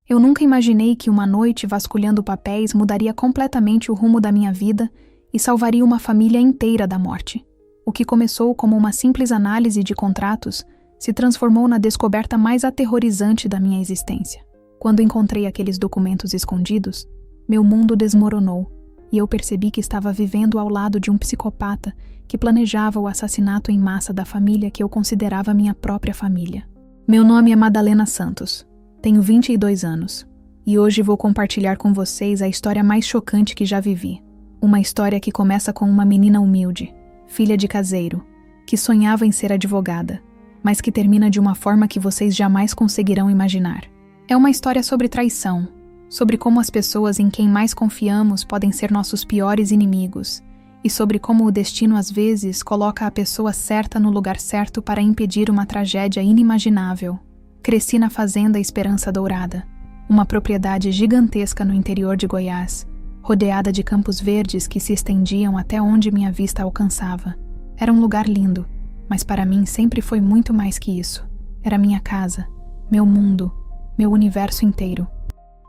Eu nunca imaginei que uma noite vasculhando papéis mudaria completamente o rumo da minha vida e salvaria uma família inteira da morte. O que começou como uma simples análise de contratos se transformou na descoberta mais aterrorizante da minha existência. Quando encontrei aqueles documentos escondidos, meu mundo desmoronou e eu percebi que estava vivendo ao lado de um psicopata que planejava o assassinato em massa da família que eu considerava minha própria família. Meu nome é Madalena Santos. Tenho 22 anos e hoje vou compartilhar com vocês a história mais chocante que já vivi. Uma história que começa com uma menina humilde, filha de caseiro, que sonhava em ser advogada, mas que termina de uma forma que vocês jamais conseguirão imaginar. É uma história sobre traição, sobre como as pessoas em quem mais confiamos podem ser nossos piores inimigos, e sobre como o destino às vezes coloca a pessoa certa no lugar certo para impedir uma tragédia inimaginável. Cresci na fazenda Esperança Dourada, uma propriedade gigantesca no interior de Goiás, rodeada de campos verdes que se estendiam até onde minha vista alcançava. Era um lugar lindo, mas para mim sempre foi muito mais que isso. Era minha casa, meu mundo, meu universo inteiro.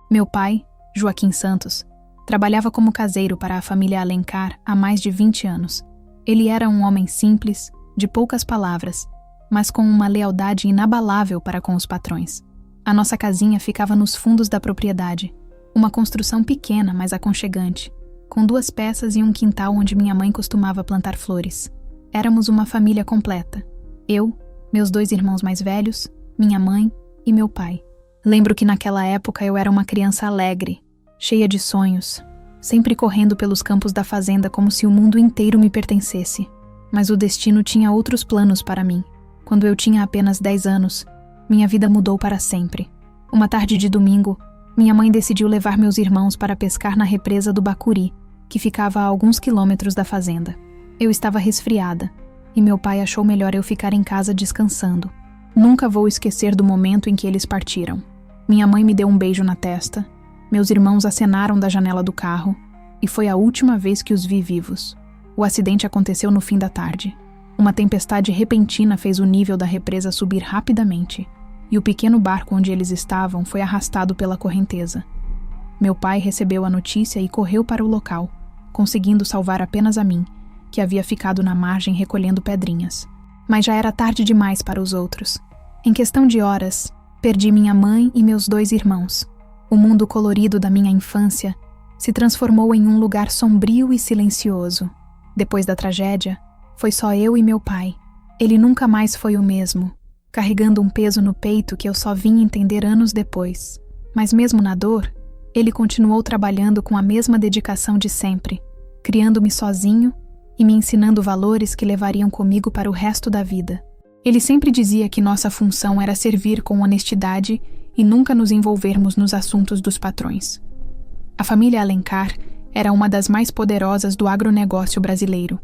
Meu pai, Joaquim Santos, trabalhava como caseiro para a família Alencar há mais de 20 anos. Ele era um homem simples, de poucas palavras, mas com uma lealdade inabalável para com os patrões. A nossa casinha ficava nos fundos da propriedade, uma construção pequena, mas aconchegante, com 2 peças e um quintal onde minha mãe costumava plantar flores. Éramos uma família completa. Eu, meus 2 irmãos mais velhos, minha mãe e meu pai. Lembro que naquela época eu era uma criança alegre, cheia de sonhos, sempre correndo pelos campos da fazenda como se o mundo inteiro me pertencesse. Mas o destino tinha outros planos para mim. Quando eu tinha apenas 10 anos, minha vida mudou para sempre. Uma tarde de domingo, minha mãe decidiu levar meus irmãos para pescar na represa do Bacuri, que ficava a alguns quilômetros da fazenda. Eu estava resfriada, e meu pai achou melhor eu ficar em casa descansando. Nunca vou esquecer do momento em que eles partiram. Minha mãe me deu um beijo na testa, meus irmãos acenaram da janela do carro, e foi a última vez que os vi vivos. O acidente aconteceu no fim da tarde. Uma tempestade repentina fez o nível da represa subir rapidamente, e o pequeno barco onde eles estavam foi arrastado pela correnteza. Meu pai recebeu a notícia e correu para o local, conseguindo salvar apenas a mim, que havia ficado na margem recolhendo pedrinhas. Mas já era tarde demais para os outros. Em questão de horas, perdi minha mãe e meus 2 irmãos. O mundo colorido da minha infância se transformou em um lugar sombrio e silencioso. Depois da tragédia, foi só eu e meu pai. Ele nunca mais foi o mesmo, carregando um peso no peito que eu só vim entender anos depois. Mas mesmo na dor, ele continuou trabalhando com a mesma dedicação de sempre, criando-me sozinho e me ensinando valores que levariam comigo para o resto da vida. Ele sempre dizia que nossa função era servir com honestidade e nunca nos envolvermos nos assuntos dos patrões. A família Alencar era uma das mais poderosas do agronegócio brasileiro.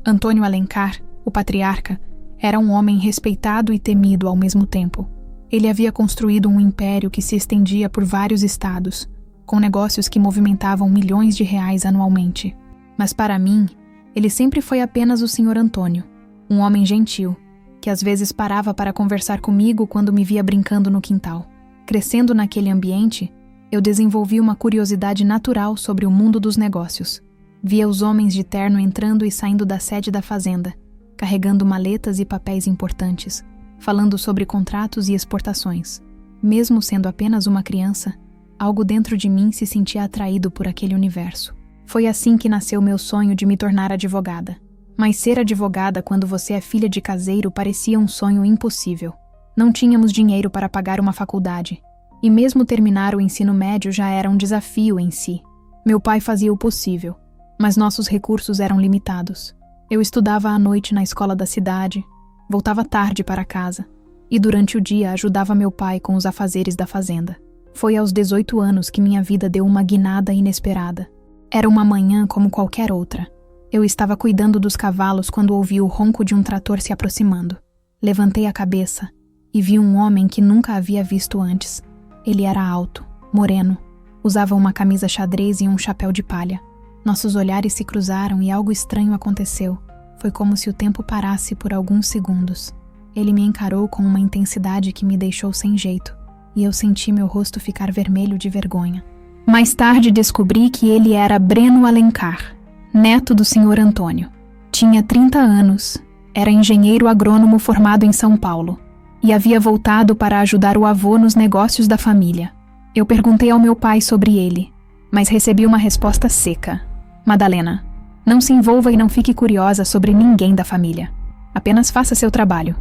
Antônio Alencar, o patriarca, era um homem respeitado e temido ao mesmo tempo. Ele havia construído um império que se estendia por vários estados, com negócios que movimentavam milhões de reais anualmente. Mas para mim, ele sempre foi apenas o Sr. Antônio, um homem gentil, que às vezes parava para conversar comigo quando me via brincando no quintal. Crescendo naquele ambiente, eu desenvolvi uma curiosidade natural sobre o mundo dos negócios. Via os homens de terno entrando e saindo da sede da fazenda, carregando maletas e papéis importantes, falando sobre contratos e exportações. Mesmo sendo apenas uma criança, algo dentro de mim se sentia atraído por aquele universo. Foi assim que nasceu meu sonho de me tornar advogada. Mas ser advogada quando você é filha de caseiro parecia um sonho impossível. Não tínhamos dinheiro para pagar uma faculdade, e mesmo terminar o ensino médio já era um desafio em si. Meu pai fazia o possível, mas nossos recursos eram limitados. Eu estudava à noite na escola da cidade, voltava tarde para casa, e durante o dia ajudava meu pai com os afazeres da fazenda. Foi aos 18 anos que minha vida deu uma guinada inesperada. Era uma manhã como qualquer outra. Eu estava cuidando dos cavalos quando ouvi o ronco de um trator se aproximando. Levantei a cabeça e vi um homem que nunca havia visto antes. Ele era alto, moreno, usava uma camisa xadrez e um chapéu de palha. Nossos olhares se cruzaram e algo estranho aconteceu. Foi como se o tempo parasse por alguns segundos. Ele me encarou com uma intensidade que me deixou sem jeito. e eu senti meu rosto ficar vermelho de vergonha. Mais tarde descobri que ele era Breno Alencar, neto do Sr. Antônio. Tinha 30 anos, era engenheiro agrônomo formado em São Paulo e havia voltado para ajudar o avô nos negócios da família. Eu perguntei ao meu pai sobre ele, mas recebi uma resposta seca. Madalena, não se envolva e não fique curiosa sobre ninguém da família. Apenas faça seu trabalho.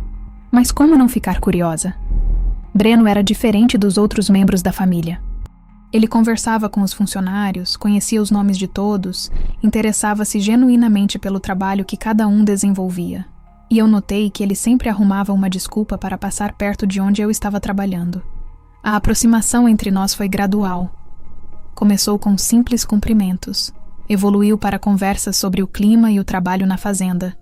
Mas como não ficar curiosa? Breno era diferente dos outros membros da família. Ele conversava com os funcionários, conhecia os nomes de todos, interessava-se genuinamente pelo trabalho que cada um desenvolvia. E eu notei que ele sempre arrumava uma desculpa para passar perto de onde eu estava trabalhando. A aproximação entre nós foi gradual. Começou com simples cumprimentos, evoluiu para conversas sobre o clima e o trabalho na fazenda,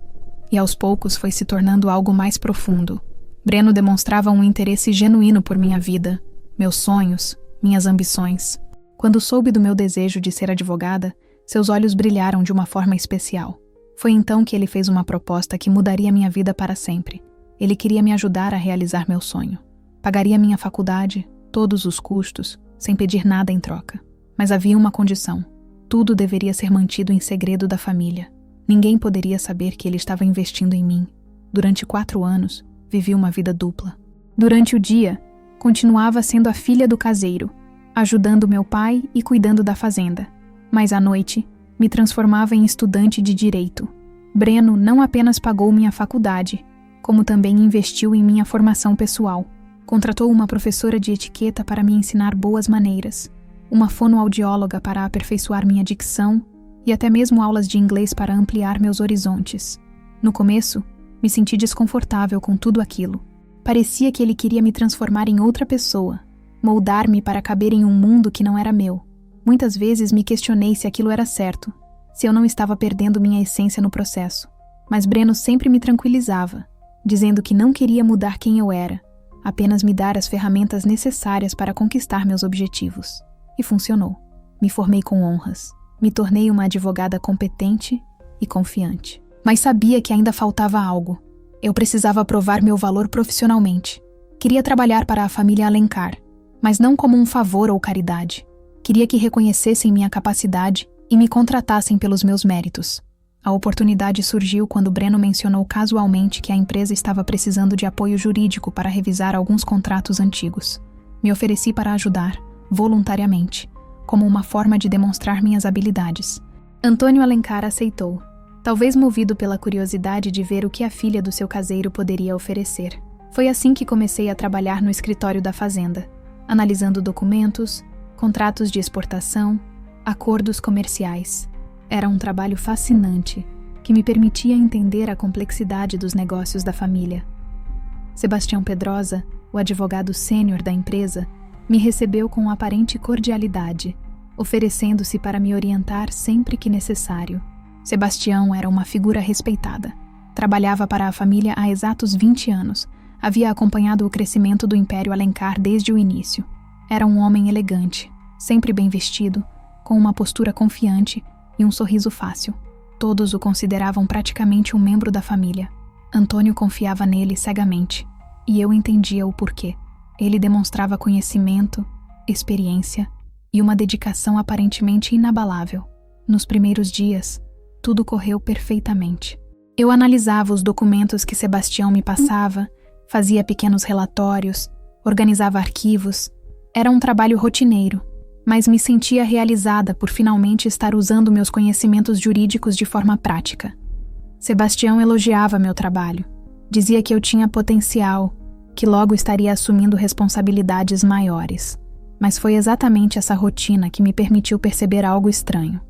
e aos poucos foi se tornando algo mais profundo. Breno demonstrava um interesse genuíno por minha vida, meus sonhos, minhas ambições. Quando soube do meu desejo de ser advogada, seus olhos brilharam de uma forma especial. Foi então que ele fez uma proposta que mudaria minha vida para sempre. Ele queria me ajudar a realizar meu sonho. Pagaria minha faculdade, todos os custos, sem pedir nada em troca. Mas havia uma condição. Tudo deveria ser mantido em segredo da família. Ninguém poderia saber que ele estava investindo em mim. Durante 4 anos, vivi uma vida dupla. Durante o dia, continuava sendo a filha do caseiro, ajudando meu pai e cuidando da fazenda. Mas à noite, me transformava em estudante de direito. Breno não apenas pagou minha faculdade, como também investiu em minha formação pessoal. Contratou uma professora de etiqueta para me ensinar boas maneiras, uma fonoaudióloga para aperfeiçoar minha dicção e até mesmo aulas de inglês para ampliar meus horizontes. No começo, me senti desconfortável com tudo aquilo. Parecia que ele queria me transformar em outra pessoa, moldar-me para caber em um mundo que não era meu. Muitas vezes me questionei se aquilo era certo, se eu não estava perdendo minha essência no processo. Mas Breno sempre me tranquilizava, dizendo que não queria mudar quem eu era, apenas me dar as ferramentas necessárias para conquistar meus objetivos. E funcionou. Me formei com honras. Me tornei uma advogada competente e confiante. Mas sabia que ainda faltava algo. Eu precisava provar meu valor profissionalmente. Queria trabalhar para a família Alencar, mas não como um favor ou caridade. Queria que reconhecessem minha capacidade e me contratassem pelos meus méritos. A oportunidade surgiu quando Breno mencionou casualmente que a empresa estava precisando de apoio jurídico para revisar alguns contratos antigos. Me ofereci para ajudar, voluntariamente, como uma forma de demonstrar minhas habilidades. Antônio Alencar aceitou, talvez movido pela curiosidade de ver o que a filha do seu caseiro poderia oferecer. Foi assim que comecei a trabalhar no escritório da fazenda, analisando documentos, contratos de exportação, acordos comerciais. Era um trabalho fascinante, que me permitia entender a complexidade dos negócios da família. Sebastião Pedrosa, o advogado sênior da empresa, me recebeu com aparente cordialidade, oferecendo-se para me orientar sempre que necessário. Sebastião era uma figura respeitada. Trabalhava para a família há exatos 20 anos. Havia acompanhado o crescimento do Império Alencar desde o início. Era um homem elegante, sempre bem vestido, com uma postura confiante e um sorriso fácil. Todos o consideravam praticamente um membro da família. Antônio confiava nele cegamente, e eu entendia o porquê. Ele demonstrava conhecimento, experiência e uma dedicação aparentemente inabalável. Nos primeiros dias, tudo correu perfeitamente. Eu analisava os documentos que Sebastião me passava, fazia pequenos relatórios, organizava arquivos. Era um trabalho rotineiro, mas me sentia realizada por finalmente estar usando meus conhecimentos jurídicos de forma prática. Sebastião elogiava meu trabalho. Dizia que eu tinha potencial, que logo estaria assumindo responsabilidades maiores. Mas foi exatamente essa rotina que me permitiu perceber algo estranho.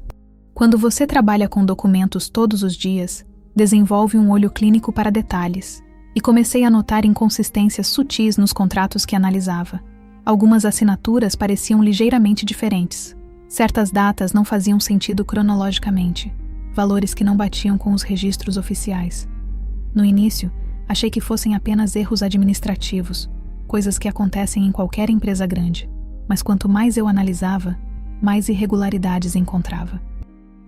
Quando você trabalha com documentos todos os dias, desenvolve um olho clínico para detalhes, e comecei a notar inconsistências sutis nos contratos que analisava. Algumas assinaturas pareciam ligeiramente diferentes. Certas datas não faziam sentido cronologicamente, valores que não batiam com os registros oficiais. No início, achei que fossem apenas erros administrativos, coisas que acontecem em qualquer empresa grande. Mas quanto mais eu analisava, mais irregularidades encontrava.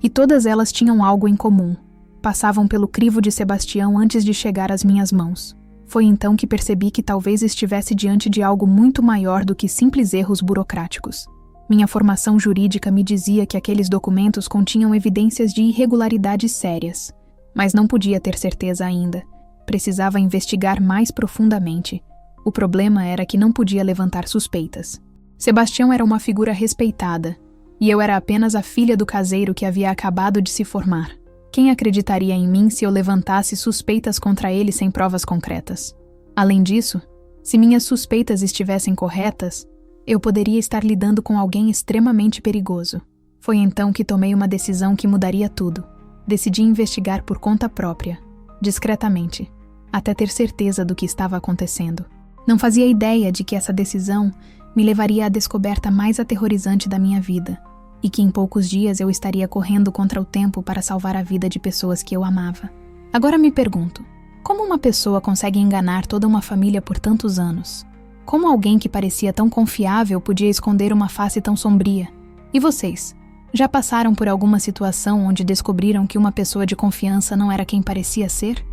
E todas elas tinham algo em comum. Passavam pelo crivo de Sebastião antes de chegar às minhas mãos. Foi então que percebi que talvez estivesse diante de algo muito maior do que simples erros burocráticos. Minha formação jurídica me dizia que aqueles documentos continham evidências de irregularidades sérias, mas não podia ter certeza ainda. Precisava investigar mais profundamente. O problema era que não podia levantar suspeitas. Sebastião era uma figura respeitada, e eu era apenas a filha do caseiro que havia acabado de se formar. Quem acreditaria em mim se eu levantasse suspeitas contra ele sem provas concretas? Além disso, se minhas suspeitas estivessem corretas, eu poderia estar lidando com alguém extremamente perigoso. Foi então que tomei uma decisão que mudaria tudo. Decidi investigar por conta própria, discretamente, até ter certeza do que estava acontecendo. Não fazia ideia de que essa decisão me levaria à descoberta mais aterrorizante da minha vida, e que em poucos dias eu estaria correndo contra o tempo para salvar a vida de pessoas que eu amava. Agora me pergunto, como uma pessoa consegue enganar toda uma família por tantos anos? Como alguém que parecia tão confiável podia esconder uma face tão sombria? E vocês? Já passaram por alguma situação onde descobriram que uma pessoa de confiança não era quem parecia ser?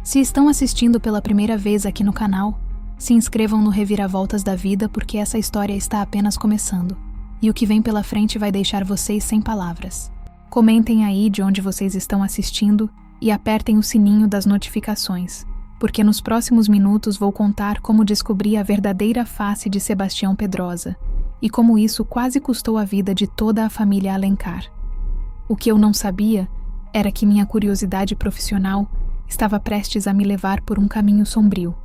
Se estão assistindo pela primeira vez aqui no canal, se inscrevam no Reviravoltas da Vida porque essa história está apenas começando. E o que vem pela frente vai deixar vocês sem palavras. Comentem aí de onde vocês estão assistindo e apertem o sininho das notificações, porque nos próximos minutos vou contar como descobri a verdadeira face de Sebastião Pedrosa e como isso quase custou a vida de toda a família Alencar. O que eu não sabia era que minha curiosidade profissional estava prestes a me levar por um caminho sombrio,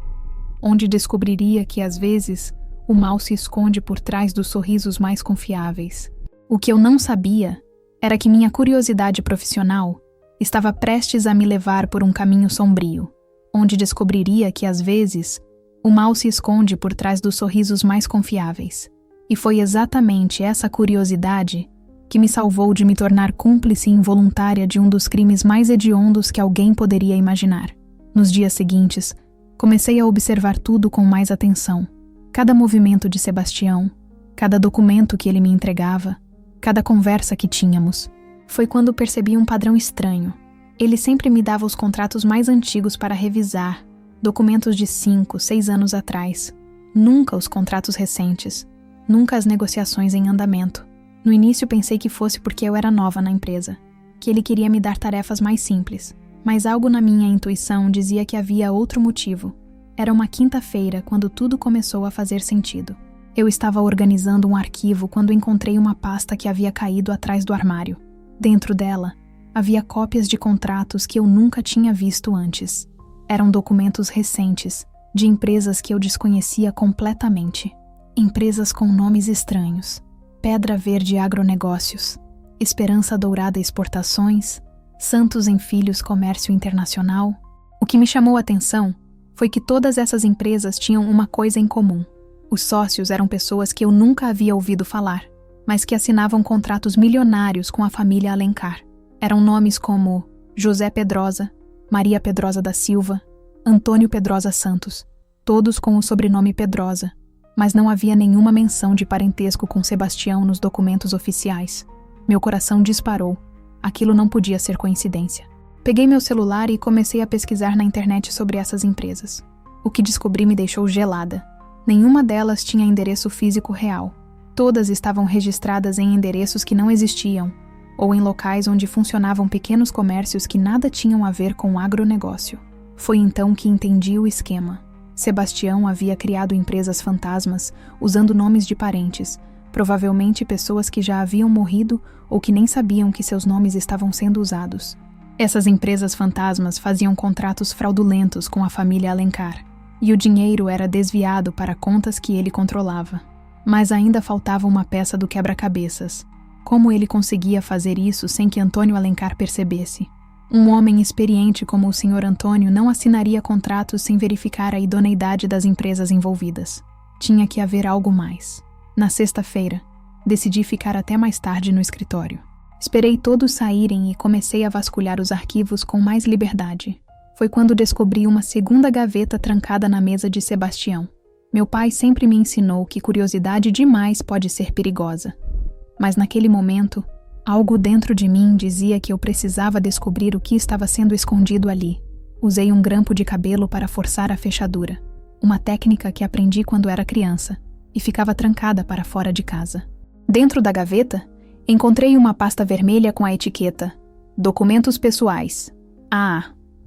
onde descobriria que às vezes o mal se esconde por trás dos sorrisos mais confiáveis. O que eu não sabia era que minha curiosidade profissional estava prestes a me levar por um caminho sombrio, onde descobriria que às vezes o mal se esconde por trás dos sorrisos mais confiáveis. E foi exatamente essa curiosidade que me salvou de me tornar cúmplice involuntária de um dos crimes mais hediondos que alguém poderia imaginar. Nos dias seguintes, comecei a observar tudo com mais atenção. Cada movimento de Sebastião, cada documento que ele me entregava, cada conversa que tínhamos. Foi quando percebi um padrão estranho. Ele sempre me dava os contratos mais antigos para revisar, documentos de 5, 6 anos atrás. Nunca os contratos recentes, nunca as negociações em andamento. No início pensei que fosse porque eu era nova na empresa, que ele queria me dar tarefas mais simples, mas algo na minha intuição dizia que havia outro motivo. Era uma quinta-feira quando tudo começou a fazer sentido. Eu estava organizando um arquivo quando encontrei uma pasta que havia caído atrás do armário. Dentro dela, havia cópias de contratos que eu nunca tinha visto antes. Eram documentos recentes, de empresas que eu desconhecia completamente. Empresas com nomes estranhos. Pedra Verde Agronegócios, Esperança Dourada Exportações, Santos em Filhos Comércio Internacional. O que me chamou a atenção foi que todas essas empresas tinham uma coisa em comum. Os sócios eram pessoas que eu nunca havia ouvido falar, mas que assinavam contratos milionários com a família Alencar. Eram nomes como José Pedrosa, Maria Pedrosa da Silva, Antônio Pedrosa Santos, todos com o sobrenome Pedrosa, mas não havia nenhuma menção de parentesco com Sebastião nos documentos oficiais. Meu coração disparou. Aquilo não podia ser coincidência. Peguei meu celular e comecei a pesquisar na internet sobre essas empresas. O que descobri me deixou gelada. Nenhuma delas tinha endereço físico real. Todas estavam registradas em endereços que não existiam, ou em locais onde funcionavam pequenos comércios que nada tinham a ver com o agronegócio. Foi então que entendi o esquema. Sebastião havia criado empresas fantasmas usando nomes de parentes, provavelmente pessoas que já haviam morrido ou que nem sabiam que seus nomes estavam sendo usados. Essas empresas fantasmas faziam contratos fraudulentos com a família Alencar, e o dinheiro era desviado para contas que ele controlava. Mas ainda faltava uma peça do quebra-cabeças. Como ele conseguia fazer isso sem que Antônio Alencar percebesse? Um homem experiente como o Sr. Antônio não assinaria contratos sem verificar a idoneidade das empresas envolvidas. Tinha que haver algo mais. Na sexta-feira, decidi ficar até mais tarde no escritório. Esperei todos saírem e comecei a vasculhar os arquivos com mais liberdade. Foi quando descobri uma segunda gaveta trancada na mesa de Sebastião. Meu pai sempre me ensinou que curiosidade demais pode ser perigosa. Mas naquele momento, algo dentro de mim dizia que eu precisava descobrir o que estava sendo escondido ali. Usei um grampo de cabelo para forçar a fechadura, uma técnica que aprendi quando era criança, e ficava trancada para fora de casa. Dentro da gaveta, encontrei uma pasta vermelha com a etiqueta Documentos Pessoais.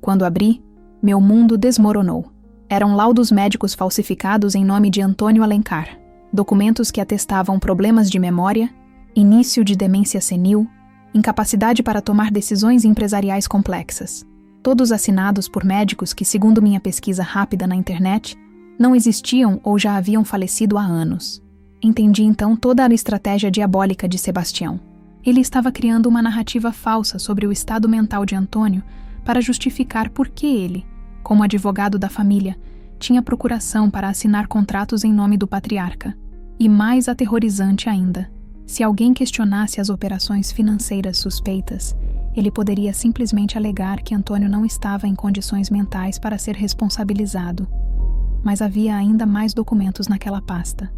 Quando abri, meu mundo desmoronou. Eram laudos médicos falsificados em nome de Antônio Alencar, documentos que atestavam problemas de memória, início de demência senil, incapacidade para tomar decisões empresariais complexas. Todos assinados por médicos que, segundo minha pesquisa rápida na internet, não existiam ou já haviam falecido há anos. Entendi então toda a estratégia diabólica de Sebastião. Ele estava criando uma narrativa falsa sobre o estado mental de Antônio para justificar por que ele, como advogado da família, tinha procuração para assinar contratos em nome do patriarca. E mais aterrorizante ainda, se alguém questionasse as operações financeiras suspeitas, ele poderia simplesmente alegar que Antônio não estava em condições mentais para ser responsabilizado. Mas havia ainda mais documentos naquela pasta.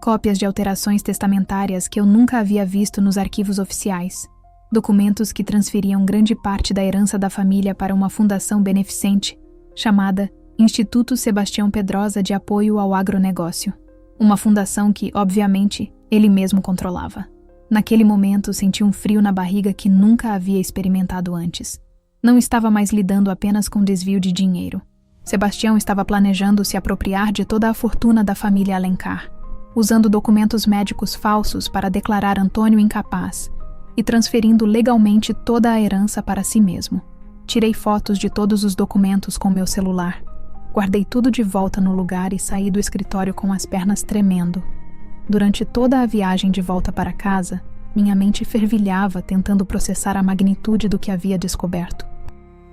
Cópias de alterações testamentárias que eu nunca havia visto nos arquivos oficiais. Documentos que transferiam grande parte da herança da família para uma fundação beneficente, chamada Instituto Sebastião Pedrosa de Apoio ao Agronegócio. Uma fundação que, obviamente, ele mesmo controlava. Naquele momento, senti um frio na barriga que nunca havia experimentado antes. Não estava mais lidando apenas com desvio de dinheiro. Sebastião estava planejando se apropriar de toda a fortuna da família Alencar, usando documentos médicos falsos para declarar Antônio incapaz e transferindo legalmente toda a herança para si mesmo. Tirei fotos de todos os documentos com meu celular. Guardei tudo de volta no lugar e saí do escritório com as pernas tremendo. Durante toda a viagem de volta para casa, minha mente fervilhava tentando processar a magnitude do que havia descoberto.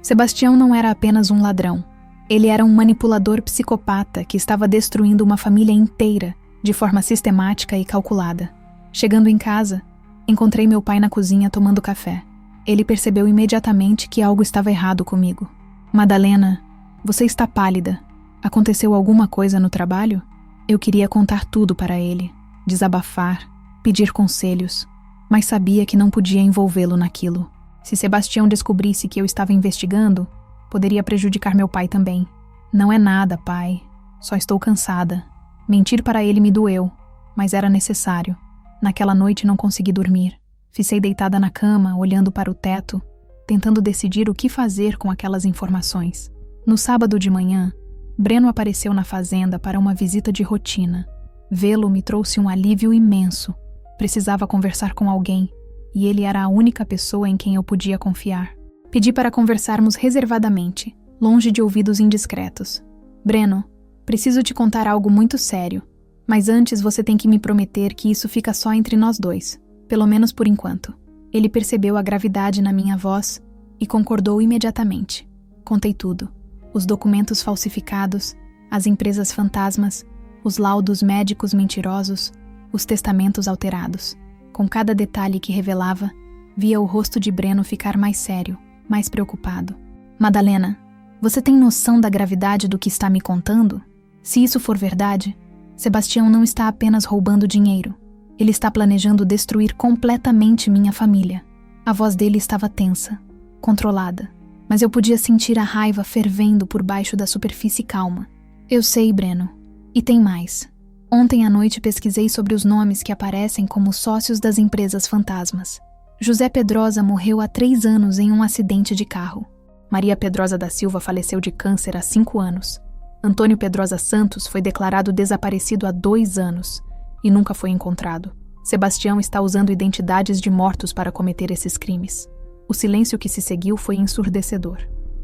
Sebastião não era apenas um ladrão. Ele era um manipulador psicopata que estava destruindo uma família inteira de forma sistemática e calculada. Chegando em casa, encontrei meu pai na cozinha tomando café. Ele percebeu imediatamente que algo estava errado comigo. Madalena, você está pálida. Aconteceu alguma coisa no trabalho? Eu queria contar tudo para ele, desabafar, pedir conselhos, mas sabia que não podia envolvê-lo naquilo. Se Sebastião descobrisse que eu estava investigando, poderia prejudicar meu pai também. Não é nada, pai. Só estou cansada. Mentir para ele me doeu, mas era necessário. Naquela noite não consegui dormir. Fiquei deitada na cama, olhando para o teto, tentando decidir o que fazer com aquelas informações. No sábado de manhã, Breno apareceu na fazenda para uma visita de rotina. Vê-lo me trouxe um alívio imenso. Precisava conversar com alguém, e ele era a única pessoa em quem eu podia confiar. Pedi para conversarmos reservadamente, longe de ouvidos indiscretos. Breno, preciso te contar algo muito sério, mas antes você tem que me prometer que isso fica só entre nós dois, pelo menos por enquanto. Ele percebeu a gravidade na minha voz e concordou imediatamente. Contei tudo. Os documentos falsificados, as empresas fantasmas, os laudos médicos mentirosos, os testamentos alterados. Com cada detalhe que revelava, via o rosto de Breno ficar mais sério, mais preocupado. Madalena, você tem noção da gravidade do que está me contando? Se isso for verdade, Sebastião não está apenas roubando dinheiro. Ele está planejando destruir completamente minha família. A voz dele estava tensa, controlada, mas eu podia sentir a raiva fervendo por baixo da superfície calma. Eu sei, Breno. E tem mais. Ontem à noite pesquisei sobre os nomes que aparecem como sócios das empresas fantasmas. José Pedrosa morreu há 3 anos em um acidente de carro. Maria Pedrosa da Silva faleceu de câncer há 5 anos. Antônio Pedrosa Santos foi declarado desaparecido há 2 anos e nunca foi encontrado. Sebastião está usando identidades de mortos para cometer esses crimes. O silêncio que se seguiu foi ensurdecedor.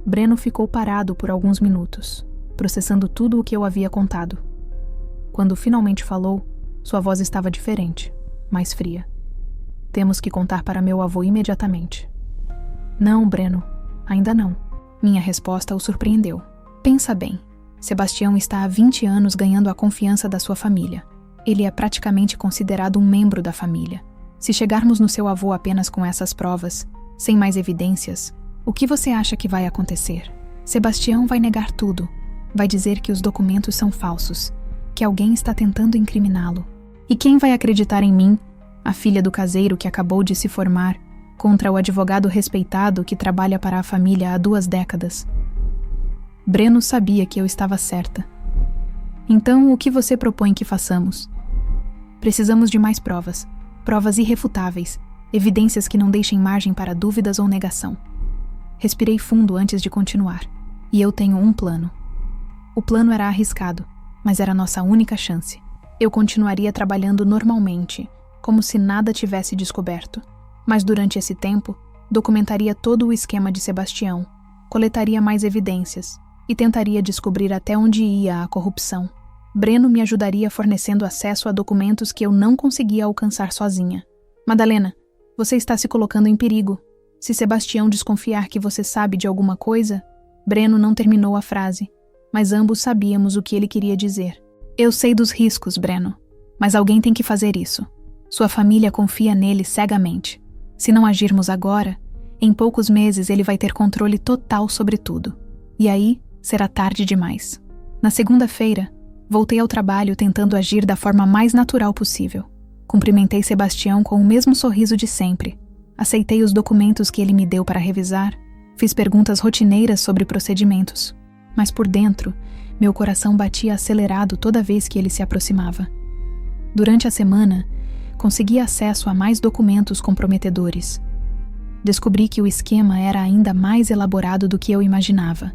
Breno ficou parado por alguns minutos, processando tudo o que eu havia contado. Quando finalmente falou, sua voz estava diferente, mais fria. Temos que contar para meu avô imediatamente. Não, Breno, ainda não. Minha resposta o surpreendeu. Pensa bem, Sebastião está há 20 anos ganhando a confiança da sua família. Ele é praticamente considerado um membro da família. Se chegarmos no seu avô apenas com essas provas, sem mais evidências, o que você acha que vai acontecer? Sebastião vai negar tudo. Vai dizer que os documentos são falsos, que alguém está tentando incriminá-lo. E quem vai acreditar em mim, a filha do caseiro que acabou de se formar, contra o advogado respeitado que trabalha para a família há 2 décadas? Breno sabia que eu estava certa. Então, o que você propõe que façamos? Precisamos de mais provas. Provas irrefutáveis. Evidências que não deixem margem para dúvidas ou negação. Respirei fundo antes de continuar. E eu tenho um plano. O plano era arriscado, mas era nossa única chance. Eu continuaria trabalhando normalmente, como se nada tivesse descoberto. Mas durante esse tempo, documentaria todo o esquema de Sebastião, coletaria mais evidências e tentaria descobrir até onde ia a corrupção. Breno me ajudaria fornecendo acesso a documentos que eu não conseguia alcançar sozinha. Madalena, você está se colocando em perigo. Se Sebastião desconfiar que você sabe de alguma coisa... Breno não terminou a frase, mas ambos sabíamos o que ele queria dizer. Eu sei dos riscos, Breno, mas alguém tem que fazer isso. Sua família confia nele cegamente. Se não agirmos agora, em poucos meses ele vai ter controle total sobre tudo. E aí, será tarde demais. Na segunda-feira, voltei ao trabalho tentando agir da forma mais natural possível. Cumprimentei Sebastião com o mesmo sorriso de sempre. Aceitei os documentos que ele me deu para revisar. Fiz perguntas rotineiras sobre procedimentos. Mas por dentro, meu coração batia acelerado toda vez que ele se aproximava. Durante a semana, consegui acesso a mais documentos comprometedores. Descobri que o esquema era ainda mais elaborado do que eu imaginava.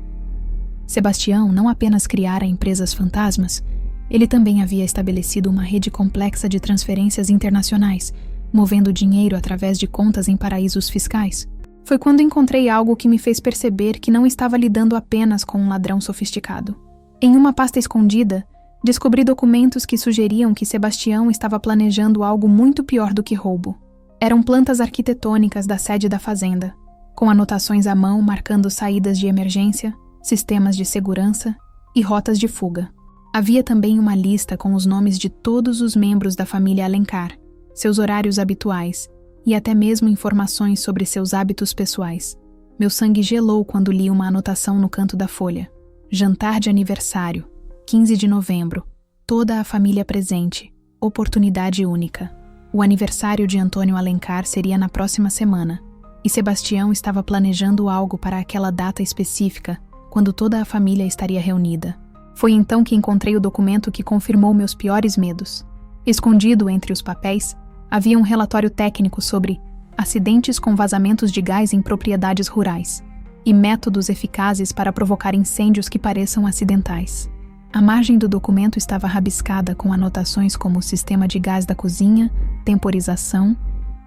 Sebastião não apenas criara empresas fantasmas, ele também havia estabelecido uma rede complexa de transferências internacionais, movendo dinheiro através de contas em paraísos fiscais. Foi quando encontrei algo que me fez perceber que não estava lidando apenas com um ladrão sofisticado. Em uma pasta escondida, descobri documentos que sugeriam que Sebastião estava planejando algo muito pior do que roubo. Eram plantas arquitetônicas da sede da fazenda, com anotações à mão marcando saídas de emergência, sistemas de segurança e rotas de fuga. Havia também uma lista com os nomes de todos os membros da família Alencar, seus horários habituais e até mesmo informações sobre seus hábitos pessoais. Meu sangue gelou quando li uma anotação no canto da folha. Jantar de aniversário, 15 de novembro. Toda a família presente. Oportunidade única. O aniversário de Antônio Alencar seria na próxima semana, e Sebastião estava planejando algo para aquela data específica, quando toda a família estaria reunida. Foi então que encontrei o documento que confirmou meus piores medos. Escondido entre os papéis, havia um relatório técnico sobre acidentes com vazamentos de gás em propriedades rurais e métodos eficazes para provocar incêndios que pareçam acidentais. A margem do documento estava rabiscada com anotações como sistema de gás da cozinha, temporização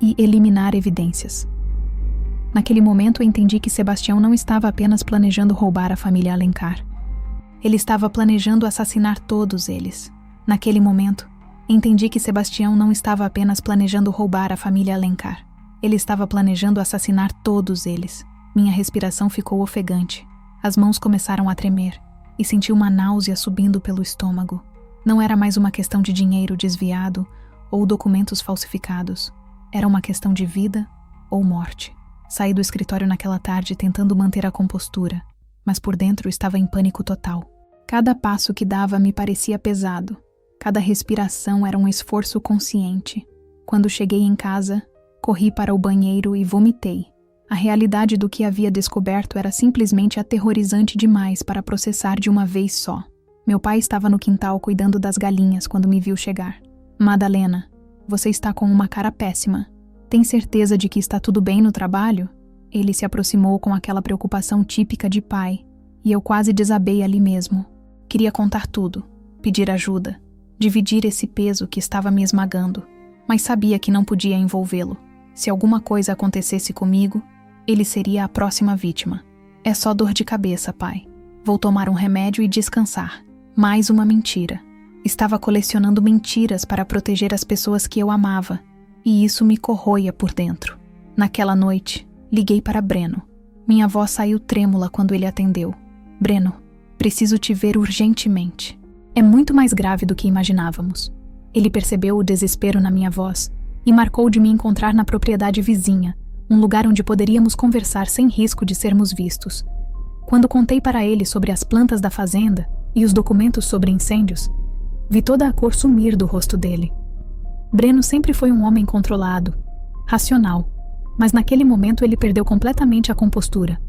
e eliminar evidências. Naquele momento eu entendi que Sebastião não estava apenas planejando roubar a família Alencar. Ele estava planejando assassinar todos eles. Naquele momento, entendi que Sebastião não estava apenas planejando roubar a família Alencar. Ele estava planejando assassinar todos eles. Minha respiração ficou ofegante. As mãos começaram a tremer e senti uma náusea subindo pelo estômago. Não era mais uma questão de dinheiro desviado ou documentos falsificados. Era uma questão de vida ou morte. Saí do escritório naquela tarde tentando manter a compostura, mas por dentro estava em pânico total. Cada passo que dava me parecia pesado. Cada respiração era um esforço consciente. Quando cheguei em casa, corri para o banheiro e vomitei. A realidade do que havia descoberto era simplesmente aterrorizante demais para processar de uma vez só. Meu pai estava no quintal cuidando das galinhas quando me viu chegar. Madalena, você está com uma cara péssima. Tem certeza de que está tudo bem no trabalho? Ele se aproximou com aquela preocupação típica de pai, e eu quase desabei ali mesmo. Queria contar tudo, pedir ajuda, dividir esse peso que estava me esmagando, mas sabia que não podia envolvê-lo. Se alguma coisa acontecesse comigo, ele seria a próxima vítima. É só dor de cabeça, pai. Vou tomar um remédio e descansar. Mais uma mentira. Estava colecionando mentiras para proteger as pessoas que eu amava, e isso me corroía por dentro. Naquela noite, liguei para Breno. Minha voz saiu trêmula quando ele atendeu. Breno, preciso te ver urgentemente. É muito mais grave do que imaginávamos. Ele percebeu o desespero na minha voz e marcou de me encontrar na propriedade vizinha, um lugar onde poderíamos conversar sem risco de sermos vistos. Quando contei para ele sobre as plantas da fazenda e os documentos sobre incêndios, vi toda a cor sumir do rosto dele. Breno sempre foi um homem controlado, racional, mas naquele momento ele perdeu completamente a compostura.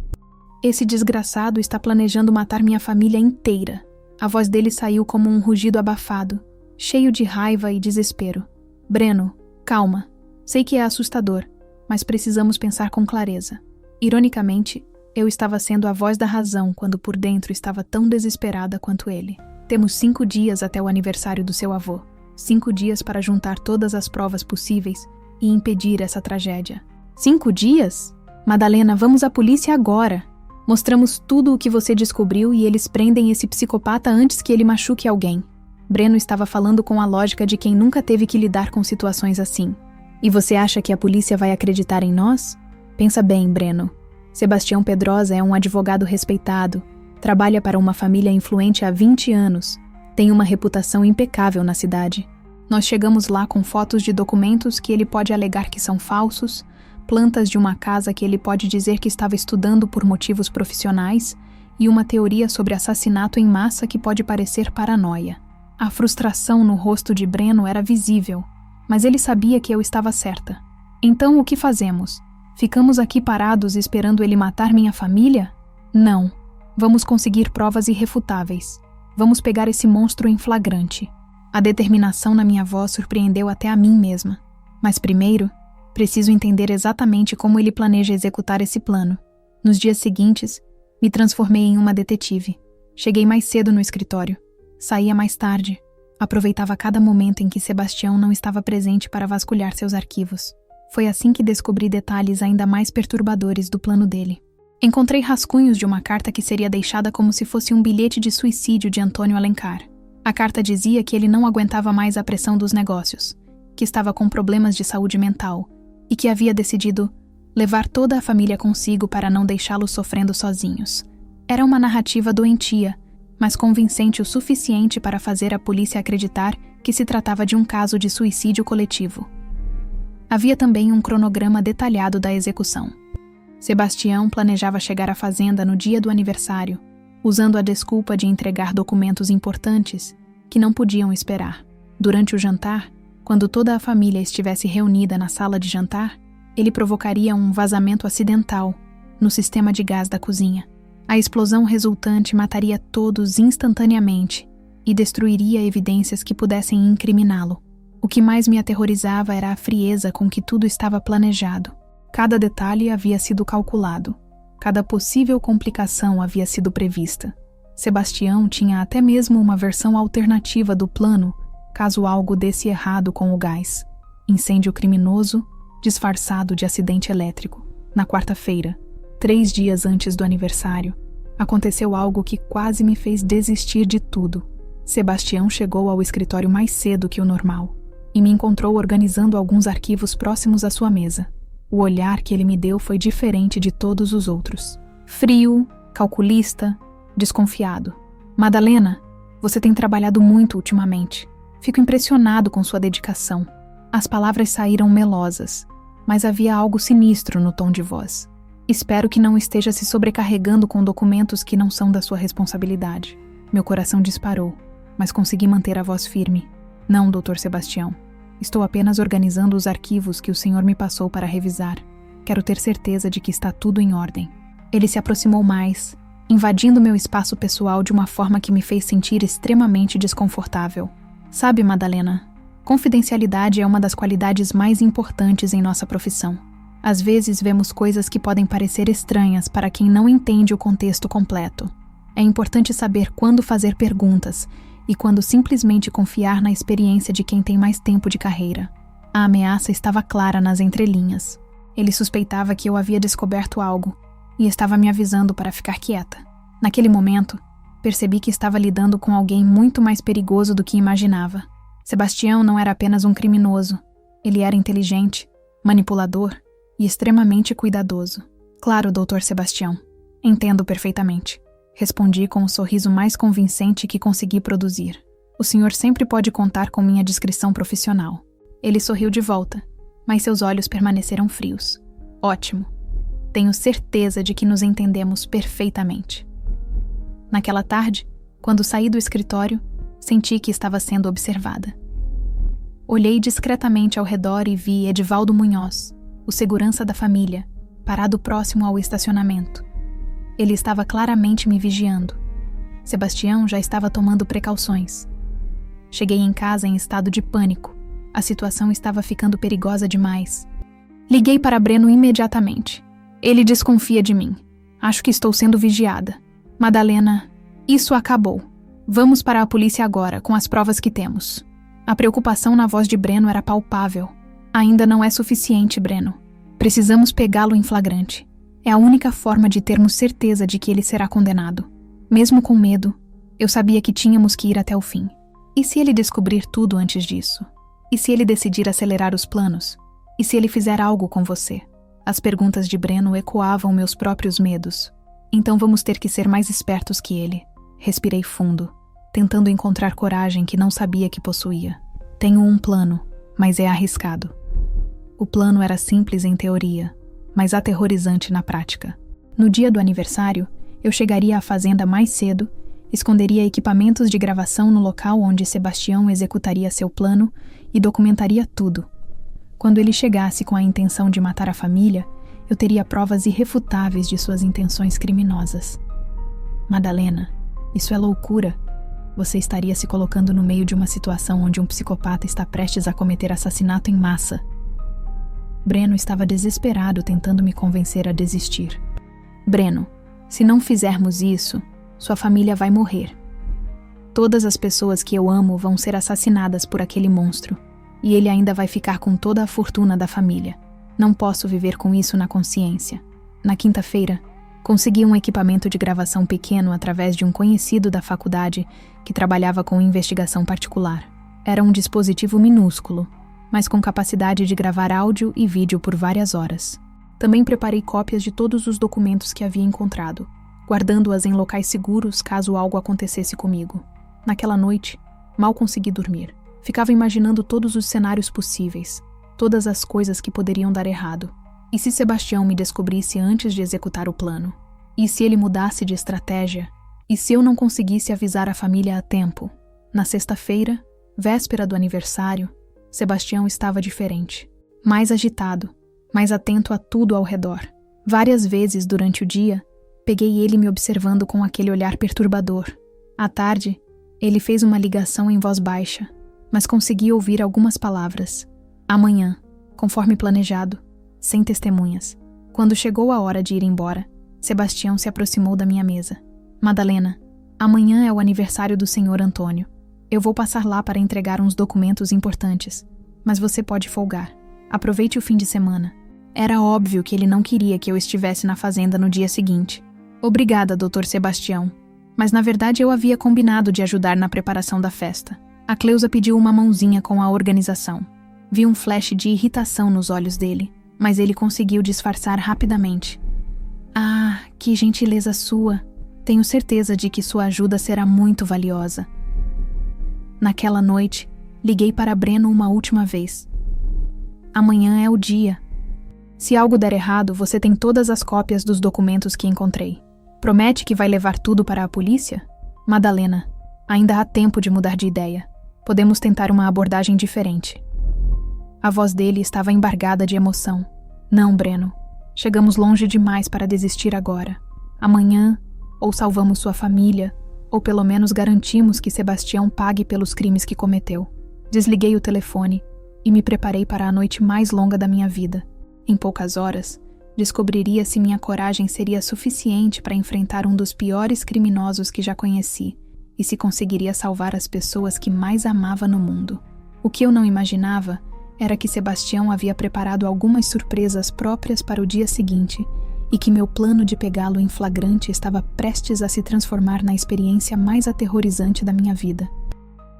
Esse desgraçado está planejando matar minha família inteira. A voz dele saiu como um rugido abafado, cheio de raiva e desespero. Breno, calma. Sei que é assustador, mas precisamos pensar com clareza. Ironicamente, eu estava sendo a voz da razão quando por dentro estava tão desesperada quanto ele. Temos 5 dias até o aniversário do seu avô. 5 dias para juntar todas as provas possíveis e impedir essa tragédia. 5 dias? Madalena, vamos à polícia agora. Mostramos tudo o que você descobriu e eles prendem esse psicopata antes que ele machuque alguém. Breno estava falando com a lógica de quem nunca teve que lidar com situações assim. E você acha que a polícia vai acreditar em nós? Pensa bem, Breno. Sebastião Pedrosa é um advogado respeitado, trabalha para uma família influente há 20 anos, tem uma reputação impecável na cidade. Nós chegamos lá com fotos de documentos que ele pode alegar que são falsos, plantas de uma casa que ele pode dizer que estava estudando por motivos profissionais e uma teoria sobre assassinato em massa que pode parecer paranoia. A frustração no rosto de Breno era visível, mas ele sabia que eu estava certa. Então o que fazemos? Ficamos aqui parados esperando ele matar minha família? Não. Vamos conseguir provas irrefutáveis. Vamos pegar esse monstro em flagrante. A determinação na minha voz surpreendeu até a mim mesma. Mas primeiro, preciso entender exatamente como ele planeja executar esse plano. Nos dias seguintes, me transformei em uma detetive. Cheguei mais cedo no escritório. Saía mais tarde. Aproveitava cada momento em que Sebastião não estava presente para vasculhar seus arquivos. Foi assim que descobri detalhes ainda mais perturbadores do plano dele. Encontrei rascunhos de uma carta que seria deixada como se fosse um bilhete de suicídio de Antônio Alencar. A carta dizia que ele não aguentava mais a pressão dos negócios, que estava com problemas de saúde mental e que havia decidido levar toda a família consigo para não deixá-los sofrendo sozinhos. Era uma narrativa doentia, mas convincente o suficiente para fazer a polícia acreditar que se tratava de um caso de suicídio coletivo. Havia também um cronograma detalhado da execução. Sebastião planejava chegar à fazenda no dia do aniversário, usando a desculpa de entregar documentos importantes que não podiam esperar. Durante o jantar, quando toda a família estivesse reunida na sala de jantar, ele provocaria um vazamento acidental no sistema de gás da cozinha. A explosão resultante mataria todos instantaneamente e destruiria evidências que pudessem incriminá-lo. O que mais me aterrorizava era a frieza com que tudo estava planejado. Cada detalhe havia sido calculado. Cada possível complicação havia sido prevista. Sebastião tinha até mesmo uma versão alternativa do plano, caso algo desse errado com o gás. Incêndio criminoso, disfarçado de acidente elétrico. Na quarta-feira, 3 dias antes do aniversário, aconteceu algo que quase me fez desistir de tudo. Sebastião chegou ao escritório mais cedo que o normal e me encontrou organizando alguns arquivos próximos à sua mesa. O olhar que ele me deu foi diferente de todos os outros. Frio, calculista, desconfiado. Madalena, você tem trabalhado muito ultimamente. Fico impressionado com sua dedicação. As palavras saíram melosas, mas havia algo sinistro no tom de voz. Espero que não esteja se sobrecarregando com documentos que não são da sua responsabilidade. Meu coração disparou, mas consegui manter a voz firme. Não, Dr. Sebastião. Estou apenas organizando os arquivos que o senhor me passou para revisar. Quero ter certeza de que está tudo em ordem. Ele se aproximou mais, invadindo meu espaço pessoal de uma forma que me fez sentir extremamente desconfortável. Sabe, Madalena, confidencialidade é uma das qualidades mais importantes em nossa profissão. Às vezes vemos coisas que podem parecer estranhas para quem não entende o contexto completo. É importante saber quando fazer perguntas e quando simplesmente confiar na experiência de quem tem mais tempo de carreira. A ameaça estava clara nas entrelinhas. Ele suspeitava que eu havia descoberto algo e estava me avisando para ficar quieta. Naquele momento, percebi que estava lidando com alguém muito mais perigoso do que imaginava. Sebastião não era apenas um criminoso. Ele era inteligente, manipulador e extremamente cuidadoso. Claro, Dr. Sebastião. Entendo perfeitamente. Respondi com o sorriso mais convincente que consegui produzir. O senhor sempre pode contar com minha discrição profissional. Ele sorriu de volta, mas seus olhos permaneceram frios. Ótimo. Tenho certeza de que nos entendemos perfeitamente. Naquela tarde, quando saí do escritório, senti que estava sendo observada. Olhei discretamente ao redor e vi Edivaldo Munhoz, o segurança da família, parado próximo ao estacionamento. Ele estava claramente me vigiando. Sebastião já estava tomando precauções. Cheguei em casa em estado de pânico. A situação estava ficando perigosa demais. Liguei para Breno imediatamente. Ele desconfia de mim. Acho que estou sendo vigiada. Madalena, isso acabou. Vamos para a polícia agora, com as provas que temos. A preocupação na voz de Breno era palpável. Ainda não é suficiente, Breno. Precisamos pegá-lo em flagrante. É a única forma de termos certeza de que ele será condenado. Mesmo com medo, eu sabia que tínhamos que ir até o fim. E se ele descobrir tudo antes disso? E se ele decidir acelerar os planos? E se ele fizer algo com você? As perguntas de Breno ecoavam meus próprios medos. Então vamos ter que ser mais espertos que ele. Respirei fundo, tentando encontrar coragem que não sabia que possuía. Tenho um plano, mas é arriscado. O plano era simples em teoria, mas aterrorizante na prática. No dia do aniversário, eu chegaria à fazenda mais cedo, esconderia equipamentos de gravação no local onde Sebastião executaria seu plano e documentaria tudo. Quando ele chegasse com a intenção de matar a família, eu teria provas irrefutáveis de suas intenções criminosas. Madalena, isso é loucura. Você estaria se colocando no meio de uma situação onde um psicopata está prestes a cometer assassinato em massa. Breno estava desesperado tentando me convencer a desistir. Breno, se não fizermos isso, sua família vai morrer. Todas as pessoas que eu amo vão ser assassinadas por aquele monstro, e ele ainda vai ficar com toda a fortuna da família. Não posso viver com isso na consciência. Na quinta-feira, consegui um equipamento de gravação pequeno através de um conhecido da faculdade que trabalhava com investigação particular. Era um dispositivo minúsculo, mas com capacidade de gravar áudio e vídeo por várias horas. Também preparei cópias de todos os documentos que havia encontrado, guardando-as em locais seguros caso algo acontecesse comigo. Naquela noite, mal consegui dormir. Ficava imaginando todos os cenários possíveis, todas as coisas que poderiam dar errado. E se Sebastião me descobrisse antes de executar o plano? E se ele mudasse de estratégia? E se eu não conseguisse avisar a família a tempo? Na sexta-feira, véspera do aniversário, Sebastião estava diferente. Mais agitado, mais atento a tudo ao redor. Várias vezes durante o dia, peguei ele me observando com aquele olhar perturbador. À tarde, ele fez uma ligação em voz baixa, mas consegui ouvir algumas palavras. Amanhã, conforme planejado, sem testemunhas. Quando chegou a hora de ir embora, Sebastião se aproximou da minha mesa. Madalena, amanhã é o aniversário do Sr. Antônio. Eu vou passar lá para entregar uns documentos importantes, mas você pode folgar. Aproveite o fim de semana. Era óbvio que ele não queria que eu estivesse na fazenda no dia seguinte. Obrigada, Dr. Sebastião. Mas na verdade eu havia combinado de ajudar na preparação da festa. A Cleusa pediu uma mãozinha com a organização. Vi um flash de irritação nos olhos dele, mas ele conseguiu disfarçar rapidamente. Ah, que gentileza sua. Tenho certeza de que sua ajuda será muito valiosa. Naquela noite, liguei para Breno uma última vez. Amanhã é o dia. Se algo der errado, você tem todas as cópias dos documentos que encontrei. Promete que vai levar tudo para a polícia? Madalena, ainda há tempo de mudar de ideia. Podemos tentar uma abordagem diferente. A voz dele estava embargada de emoção. Não, Breno. Chegamos longe demais para desistir agora. Amanhã, ou salvamos sua família, ou pelo menos garantimos que Sebastião pague pelos crimes que cometeu. Desliguei o telefone e me preparei para a noite mais longa da minha vida. Em poucas horas, descobriria se minha coragem seria suficiente para enfrentar um dos piores criminosos que já conheci e se conseguiria salvar as pessoas que mais amava no mundo. O que eu não imaginava era que Sebastião havia preparado algumas surpresas próprias para o dia seguinte e que meu plano de pegá-lo em flagrante estava prestes a se transformar na experiência mais aterrorizante da minha vida.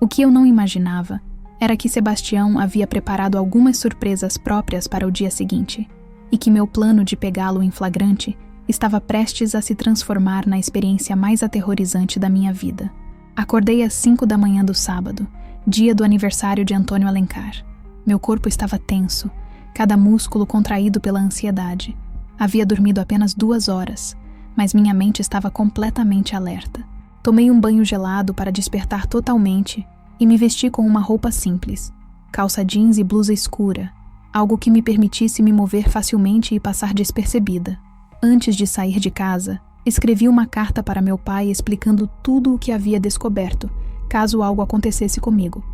O que eu não imaginava era que Sebastião havia preparado algumas surpresas próprias para o dia seguinte e que meu plano de pegá-lo em flagrante estava prestes a se transformar na experiência mais aterrorizante da minha vida. Acordei às 5 da manhã do sábado, dia do aniversário de Antônio Alencar. Meu corpo estava tenso, cada músculo contraído pela ansiedade. Havia dormido apenas 2 horas, mas minha mente estava completamente alerta. Tomei um banho gelado para despertar totalmente e me vesti com uma roupa simples, calça jeans e blusa escura, algo que me permitisse me mover facilmente e passar despercebida. Antes de sair de casa, Escrevi uma carta para meu pai explicando tudo o que havia descoberto, caso algo acontecesse comigo.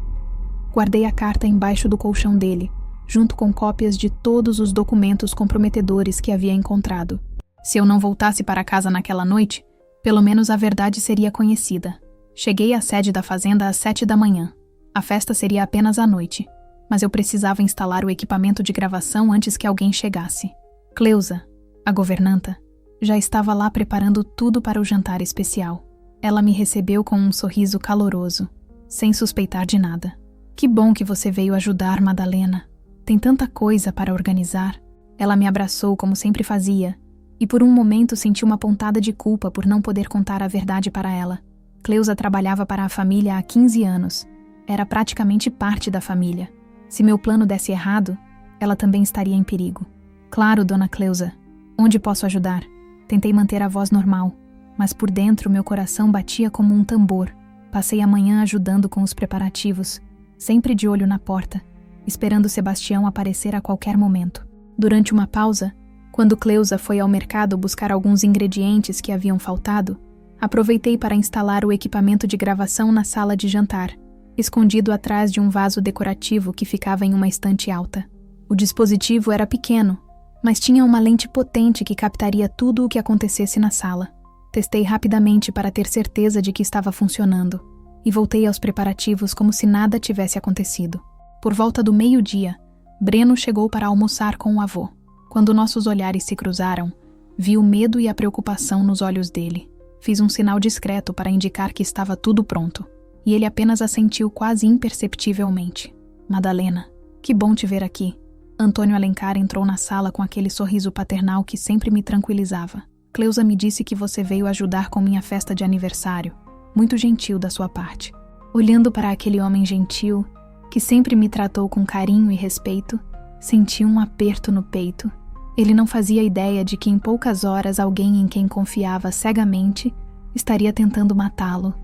Guardei a carta embaixo do colchão dele, junto com cópias de todos os documentos comprometedores que havia encontrado. Se eu não voltasse para casa naquela noite, pelo menos a verdade seria conhecida. Cheguei à sede da fazenda às 7 da manhã. A festa seria apenas à noite, mas eu precisava instalar o equipamento de gravação antes que alguém chegasse. Cleusa, a governanta, já estava lá preparando tudo para o jantar especial. Ela me recebeu com um sorriso caloroso, sem suspeitar de nada. Que bom que você veio ajudar, Madalena. Tem tanta coisa para organizar. Ela me abraçou como sempre fazia, e por um momento senti uma pontada de culpa por não poder contar a verdade para ela. Cleusa trabalhava para a família há 15 anos. Era praticamente parte da família. Se meu plano desse errado, ela também estaria em perigo. Claro, dona Cleusa. Onde posso ajudar? Tentei manter a voz normal, mas por dentro meu coração batia como um tambor. Passei a manhã ajudando com os preparativos, sempre de olho na porta, esperando Sebastião aparecer a qualquer momento. Durante uma pausa, quando Cleusa foi ao mercado buscar alguns ingredientes que haviam faltado, aproveitei para instalar o equipamento de gravação na sala de jantar, escondido atrás de um vaso decorativo que ficava em uma estante alta. O dispositivo era pequeno, mas tinha uma lente potente que captaria tudo o que acontecesse na sala. Testei rapidamente para ter certeza de que estava funcionando, e voltei aos preparativos como se nada tivesse acontecido. Por volta do meio-dia, Breno chegou para almoçar com o avô. Quando nossos olhares se cruzaram, vi o medo e a preocupação nos olhos dele. Fiz um sinal discreto para indicar que estava tudo pronto, e ele apenas assentiu quase imperceptivelmente. Madalena, que bom te ver aqui. Antônio Alencar entrou na sala com aquele sorriso paternal que sempre me tranquilizava. Cleusa me disse que você veio ajudar com minha festa de aniversário. Muito gentil da sua parte. Olhando para aquele homem gentil, que sempre me tratou com carinho e respeito, senti um aperto no peito. Ele não fazia ideia de que em poucas horas alguém em quem confiava cegamente estaria tentando matá-lo.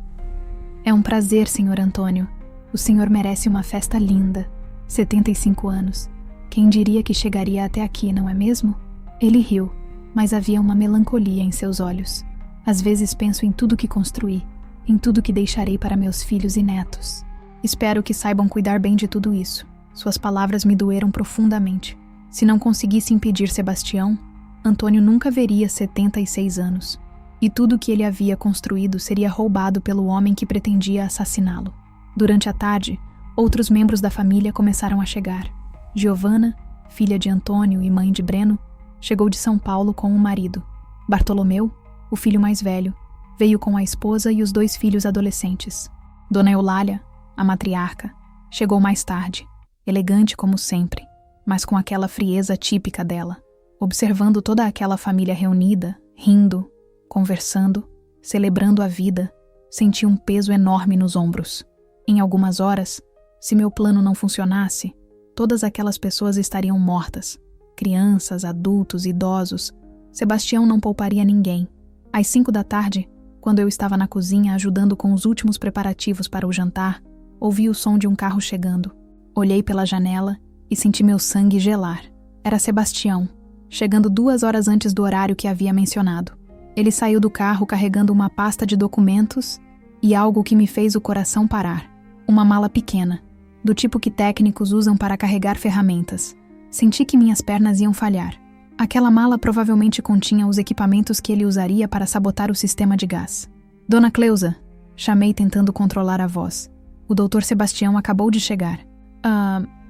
É um prazer, Sr. Antônio. O senhor merece uma festa linda. 75 anos. Quem diria que chegaria até aqui, não é mesmo? Ele riu, mas havia uma melancolia em seus olhos. Às vezes penso em tudo que construí, em tudo que deixarei para meus filhos e netos. Espero que saibam cuidar bem de tudo isso. Suas palavras me doeram profundamente. Se não conseguisse impedir Sebastião, Antônio nunca veria 76 anos. E tudo que ele havia construído seria roubado pelo homem que pretendia assassiná-lo. Durante a tarde, outros membros da família começaram a chegar. Giovana, filha de Antônio e mãe de Breno, chegou de São Paulo com o marido. Bartolomeu, o filho mais velho, veio com a esposa e os 2 filhos adolescentes. Dona Eulália, a matriarca, chegou mais tarde, elegante como sempre, mas com aquela frieza típica dela. Observando toda aquela família reunida, rindo, conversando, celebrando a vida, senti um peso enorme nos ombros. Em algumas horas, se meu plano não funcionasse, todas aquelas pessoas estariam mortas. Crianças, adultos, idosos. Sebastião não pouparia ninguém. Às 5 da tarde, quando eu estava na cozinha ajudando com os últimos preparativos para o jantar, ouvi o som de um carro chegando. Olhei pela janela e senti meu sangue gelar. Era Sebastião, chegando 2 horas antes do horário que havia mencionado. Ele saiu do carro carregando uma pasta de documentos e algo que me fez o coração parar. Uma mala pequena, do tipo que técnicos usam para carregar ferramentas. Senti que minhas pernas iam falhar. Aquela mala provavelmente continha os equipamentos que ele usaria para sabotar o sistema de gás. Dona Cleusa, chamei tentando controlar a voz. O Dr. Sebastião acabou de chegar.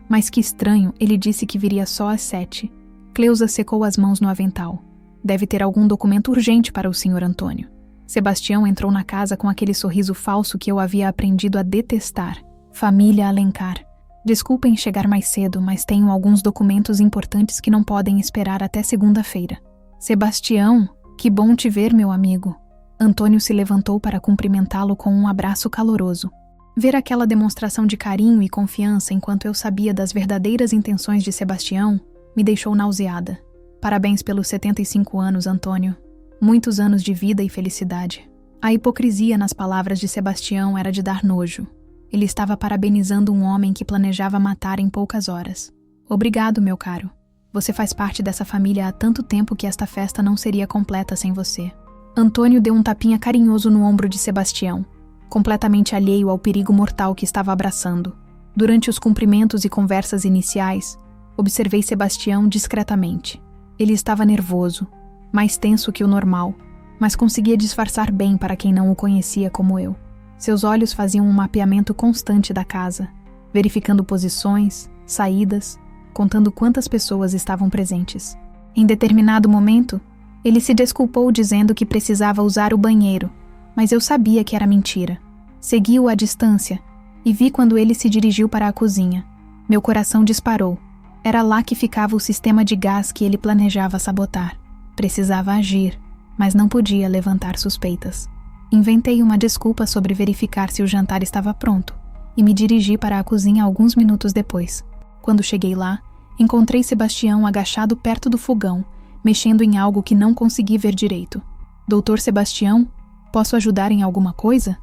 Mas que estranho, ele disse que viria só às 7. Cleusa secou as mãos no avental. Deve ter algum documento urgente para o Sr. Antônio. Sebastião entrou na casa com aquele sorriso falso que eu havia aprendido a detestar. Família Alencar. Desculpem chegar mais cedo, mas tenho alguns documentos importantes que não podem esperar até segunda-feira. Sebastião, que bom te ver, meu amigo. Antônio se levantou para cumprimentá-lo com um abraço caloroso. Ver aquela demonstração de carinho e confiança enquanto eu sabia das verdadeiras intenções de Sebastião me deixou nauseada. Parabéns pelos 75 anos, Antônio. Muitos anos de vida e felicidade. A hipocrisia nas palavras de Sebastião era de dar nojo. Ele estava parabenizando um homem que planejava matar em poucas horas. Obrigado, meu caro. Você faz parte dessa família há tanto tempo que esta festa não seria completa sem você. Antônio deu um tapinha carinhoso no ombro de Sebastião, completamente alheio ao perigo mortal que estava abraçando. Durante os cumprimentos e conversas iniciais, observei Sebastião discretamente. Ele estava nervoso, mais tenso que o normal, mas conseguia disfarçar bem para quem não o conhecia como eu. Seus olhos faziam um mapeamento constante da casa, verificando posições, saídas, contando quantas pessoas estavam presentes. Em determinado momento, ele se desculpou dizendo que precisava usar o banheiro, mas eu sabia que era mentira. Segui-o à distância e vi quando ele se dirigiu para a cozinha. Meu coração disparou. Era lá que ficava o sistema de gás que ele planejava sabotar. Precisava agir, mas não podia levantar suspeitas. Inventei uma desculpa sobre verificar se o jantar estava pronto e me dirigi para a cozinha alguns minutos depois. Quando cheguei lá, encontrei Sebastião agachado perto do fogão, mexendo em algo que não consegui ver direito. Doutor Sebastião, posso ajudar em alguma coisa?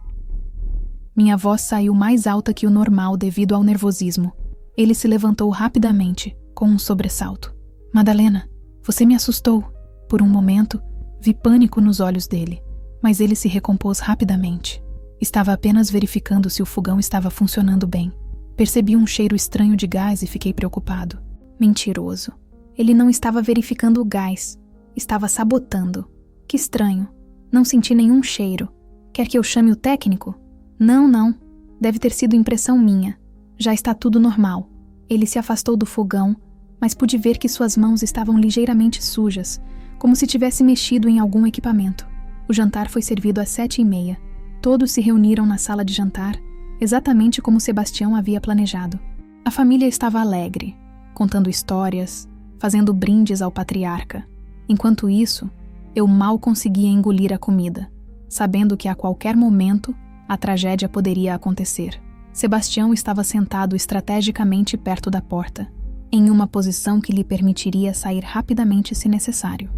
Minha voz saiu mais alta que o normal devido ao nervosismo. Ele se levantou rapidamente, com um sobressalto. Madalena, você me assustou. Por um momento, vi pânico nos olhos dele, mas ele se recompôs rapidamente. Estava apenas verificando se o fogão estava funcionando bem. Percebi um cheiro estranho de gás e fiquei preocupado. Mentiroso. Ele não estava verificando o gás. Estava sabotando. Que estranho. Não senti nenhum cheiro. Quer que eu chame o técnico? Não. Deve ter sido impressão minha. Já está tudo normal. Ele se afastou do fogão, mas pude ver que suas mãos estavam ligeiramente sujas, como se tivesse mexido em algum equipamento. O jantar foi servido às 7h30. Todos se reuniram na sala de jantar, exatamente como Sebastião havia planejado. A família estava alegre, contando histórias, fazendo brindes ao patriarca. Enquanto isso, eu mal conseguia engolir a comida, sabendo que a qualquer momento a tragédia poderia acontecer. Sebastião estava sentado estrategicamente perto da porta, em uma posição que lhe permitiria sair rapidamente se necessário.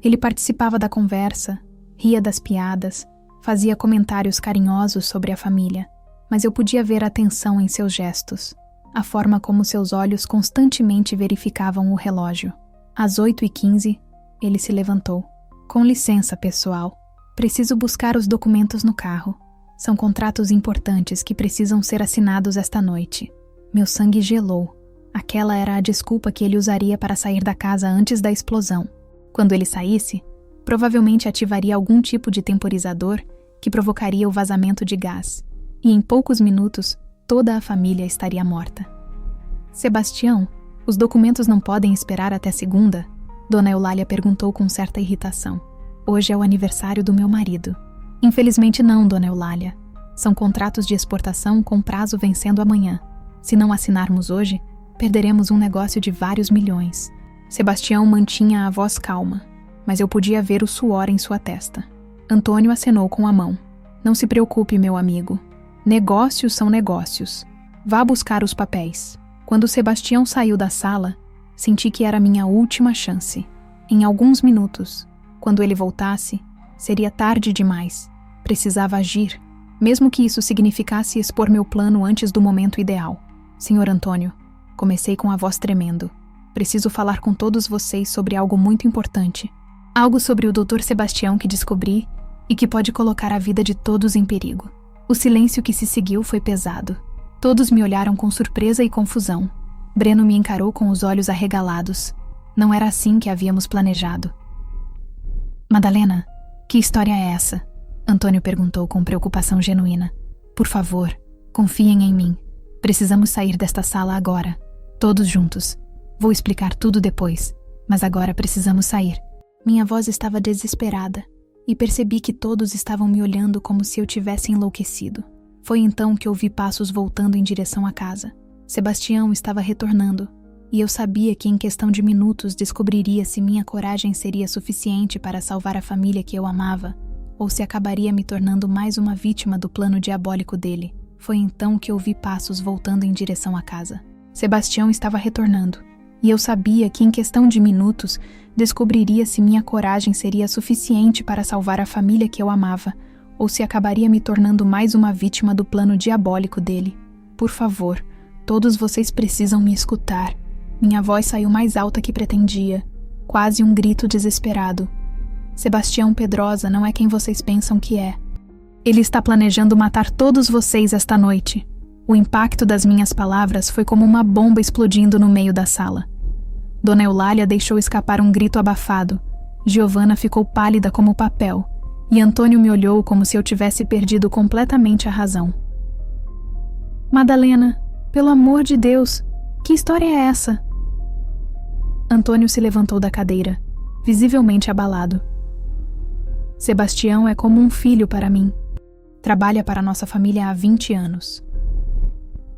Ele participava da conversa, ria das piadas, fazia comentários carinhosos sobre a família, mas eu podia ver a tensão em seus gestos, a forma como seus olhos constantemente verificavam o relógio. Às 8h15, ele se levantou. Com licença, pessoal. Preciso buscar os documentos no carro. São contratos importantes que precisam ser assinados esta noite. Meu sangue gelou. Aquela era a desculpa que ele usaria para sair da casa antes da explosão. Quando ele saísse, provavelmente ativaria algum tipo de temporizador que provocaria o vazamento de gás. E em poucos minutos, toda a família estaria morta. Sebastião, os documentos não podem esperar até segunda? Dona Eulália perguntou com certa irritação. Hoje é o aniversário do meu marido. Infelizmente não, Dona Eulália. São contratos de exportação com prazo vencendo amanhã. Se não assinarmos hoje, perderemos um negócio de vários milhões. Sebastião mantinha a voz calma, mas eu podia ver o suor em sua testa. Antônio acenou com a mão. Não se preocupe, meu amigo. Negócios são negócios. Vá buscar os papéis. Quando Sebastião saiu da sala, senti que era minha última chance. Em alguns minutos, quando ele voltasse, seria tarde demais. Precisava agir, mesmo que isso significasse expor meu plano antes do momento ideal. Senhor Antônio, comecei com a voz tremendo. Preciso falar com todos vocês sobre algo muito importante. Algo sobre o Dr. Sebastião que descobri e que pode colocar a vida de todos em perigo. O silêncio que se seguiu foi pesado. Todos me olharam com surpresa e confusão. Breno me encarou com os olhos arregalados. Não era assim que havíamos planejado. Madalena, que história é essa? Antônio perguntou com preocupação genuína. Por favor, confiem em mim. Precisamos sair desta sala agora. Todos juntos. Vou explicar tudo depois, mas agora precisamos sair. Minha voz estava desesperada e percebi que todos estavam me olhando como se eu tivesse enlouquecido. Foi então que ouvi passos voltando em direção à casa. Sebastião estava retornando, e eu sabia que em questão de minutos descobriria se minha coragem seria suficiente para salvar a família que eu amava, ou se acabaria me tornando mais uma vítima do plano diabólico dele. Foi então que ouvi passos voltando em direção à casa. Sebastião estava retornando, e eu sabia que em questão de minutos descobriria se minha coragem seria suficiente para salvar a família que eu amava, ou se acabaria me tornando mais uma vítima do plano diabólico dele. Por favor, todos vocês precisam me escutar. Minha voz saiu mais alta que pretendia, quase um grito desesperado. Sebastião Pedrosa não é quem vocês pensam que é. Ele está planejando matar todos vocês esta noite. O impacto das minhas palavras foi como uma bomba explodindo no meio da sala. Dona Eulália deixou escapar um grito abafado. Giovanna ficou pálida como papel, e Antônio me olhou como se eu tivesse perdido completamente a razão. Madalena, pelo amor de Deus, que história é essa? Antônio se levantou da cadeira, visivelmente abalado. Sebastião é como um filho para mim. Trabalha para nossa família há 20 anos.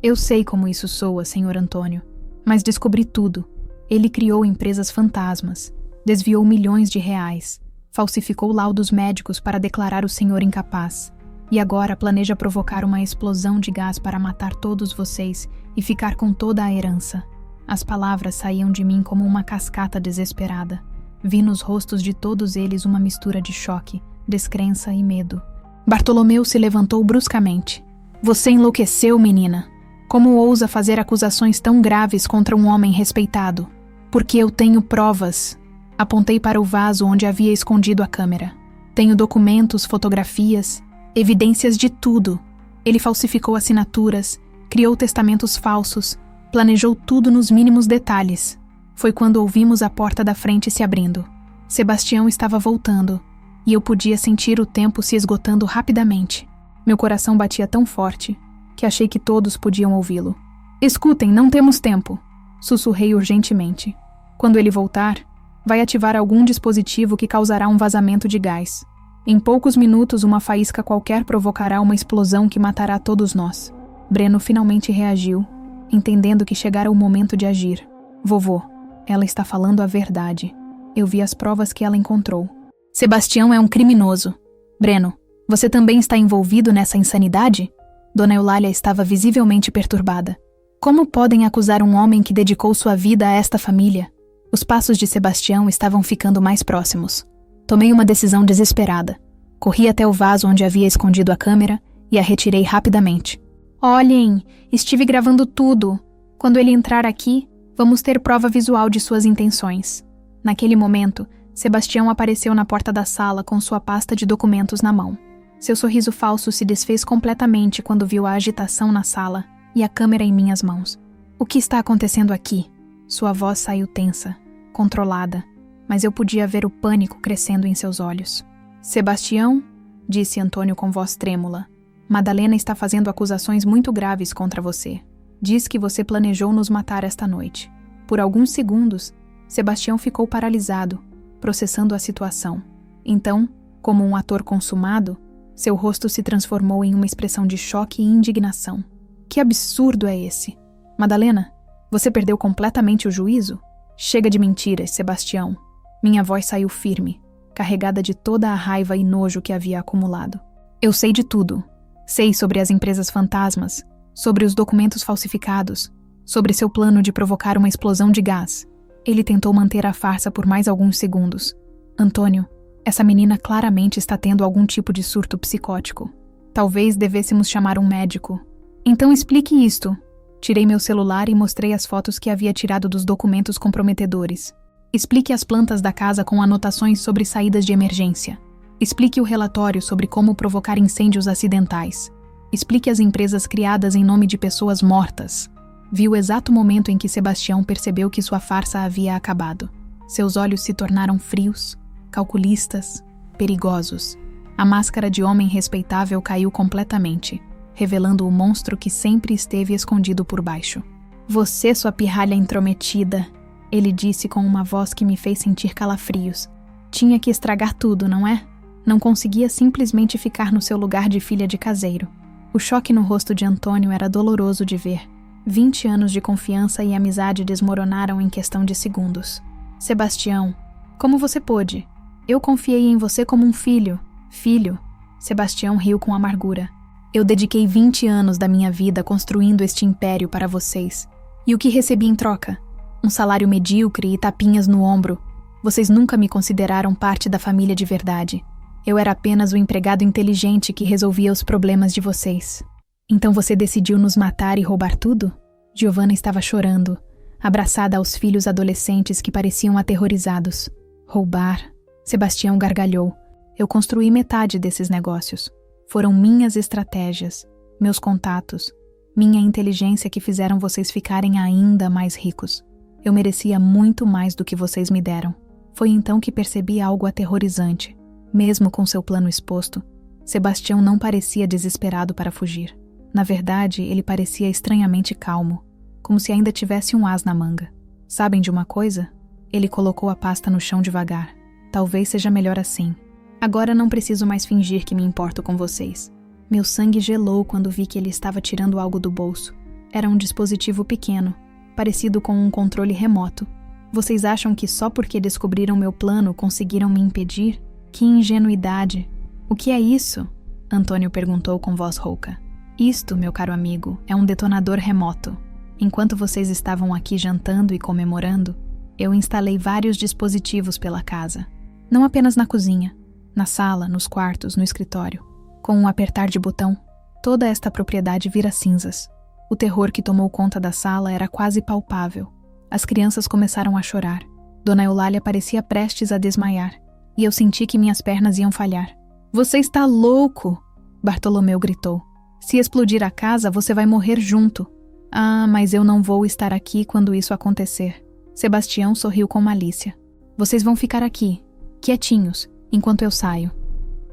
Eu sei como isso soa, senhor Antônio, mas descobri tudo. Ele criou empresas fantasmas, desviou milhões de reais, falsificou laudos médicos para declarar o senhor incapaz, e agora planeja provocar uma explosão de gás para matar todos vocês e ficar com toda a herança. As palavras saíam de mim como uma cascata desesperada. Vi nos rostos de todos eles uma mistura de choque, descrença e medo. Bartolomeu se levantou bruscamente. Você enlouqueceu, menina. Como ousa fazer acusações tão graves contra um homem respeitado? Porque eu tenho provas. Apontei para o vaso onde havia escondido a câmera. Tenho documentos, fotografias, evidências de tudo. Ele falsificou assinaturas, criou testamentos falsos, planejou tudo nos mínimos detalhes. Foi quando ouvimos a porta da frente se abrindo. Sebastião estava voltando, e eu podia sentir o tempo se esgotando rapidamente. Meu coração batia tão forte que achei que todos podiam ouvi-lo. Escutem, não temos tempo, sussurrei urgentemente. Quando ele voltar, vai ativar algum dispositivo que causará um vazamento de gás. Em poucos minutos, uma faísca qualquer provocará uma explosão que matará todos nós. Breno finalmente reagiu, entendendo que chegara o momento de agir. Vovô, ela está falando a verdade. Eu vi as provas que ela encontrou. Sebastião é um criminoso. Breno, você também está envolvido nessa insanidade? Dona Eulália estava visivelmente perturbada. Como podem acusar um homem que dedicou sua vida a esta família? Os passos de Sebastião estavam ficando mais próximos. Tomei uma decisão desesperada. Corri até o vaso onde havia escondido a câmera e a retirei rapidamente. Olhem, estive gravando tudo. Quando ele entrar aqui, vamos ter prova visual de suas intenções. Naquele momento, Sebastião apareceu na porta da sala com sua pasta de documentos na mão. Seu sorriso falso se desfez completamente quando viu a agitação na sala e a câmera em minhas mãos. O que está acontecendo aqui? Sua voz saiu tensa, controlada, mas eu podia ver o pânico crescendo em seus olhos. Sebastião, disse Antônio com voz trêmula, Madalena está fazendo acusações muito graves contra você. Diz que você planejou nos matar esta noite. Por alguns segundos, Sebastião ficou paralisado, processando a situação. Então, como um ator consumado, seu rosto se transformou em uma expressão de choque e indignação. Que absurdo é esse? Madalena, você perdeu completamente o juízo? Chega de mentiras, Sebastião. Minha voz saiu firme, carregada de toda a raiva e nojo que havia acumulado. Eu sei de tudo. Sei sobre as empresas fantasmas, sobre os documentos falsificados, sobre seu plano de provocar uma explosão de gás. Ele tentou manter a farsa por mais alguns segundos. Antônio, essa menina claramente está tendo algum tipo de surto psicótico. Talvez devêssemos chamar um médico. Então explique isto. Tirei meu celular e mostrei as fotos que havia tirado dos documentos comprometedores. Explique as plantas da casa com anotações sobre saídas de emergência. Explique o relatório sobre como provocar incêndios acidentais. Explique as empresas criadas em nome de pessoas mortas. Vi o exato momento em que Sebastião percebeu que sua farsa havia acabado. Seus olhos se tornaram frios, calculistas, perigosos. A máscara de homem respeitável caiu completamente, revelando o monstro que sempre esteve escondido por baixo. Você, sua pirralha intrometida, ele disse com uma voz que me fez sentir calafrios. Tinha que estragar tudo, não é? Não conseguia simplesmente ficar no seu lugar de filha de caseiro. O choque no rosto de Antônio era doloroso de ver. 20 anos de confiança e amizade desmoronaram em questão de segundos. Sebastião, como você pôde? Eu confiei em você como um filho. Filho? Sebastião riu com amargura. Eu dediquei 20 anos da minha vida construindo este império para vocês. E o que recebi em troca? Um salário medíocre e tapinhas no ombro. Vocês nunca me consideraram parte da família de verdade. Eu era apenas o empregado inteligente que resolvia os problemas de vocês. Então você decidiu nos matar e roubar tudo? Giovanna estava chorando, abraçada aos filhos adolescentes que pareciam aterrorizados. Roubar? Sebastião gargalhou. Eu construí metade desses negócios. Foram minhas estratégias, meus contatos, minha inteligência que fizeram vocês ficarem ainda mais ricos. Eu merecia muito mais do que vocês me deram. Foi então que percebi algo aterrorizante. Mesmo com seu plano exposto, Sebastião não parecia desesperado para fugir. Na verdade, ele parecia estranhamente calmo, como se ainda tivesse um as na manga. Sabem de uma coisa? Ele colocou a pasta no chão devagar. Talvez seja melhor assim. Agora não preciso mais fingir que me importo com vocês. Meu sangue gelou quando vi que ele estava tirando algo do bolso. Era um dispositivo pequeno, parecido com um controle remoto. Vocês acham que só porque descobriram meu plano conseguiram me impedir? Que ingenuidade! O que é isso? Antônio perguntou com voz rouca. Isto, meu caro amigo, é um detonador remoto. Enquanto vocês estavam aqui jantando e comemorando, eu instalei vários dispositivos pela casa. Não apenas na cozinha, na sala, nos quartos, no escritório. Com um apertar de botão, toda esta propriedade vira cinzas. O terror que tomou conta da sala era quase palpável. As crianças começaram a chorar. Dona Eulália parecia prestes a desmaiar, e eu senti que minhas pernas iam falhar. Você está louco! Bartolomeu gritou. Se explodir a casa, você vai morrer junto. Ah, mas eu não vou estar aqui quando isso acontecer. Sebastião sorriu com malícia. Vocês vão ficar aqui, quietinhos, enquanto eu saio.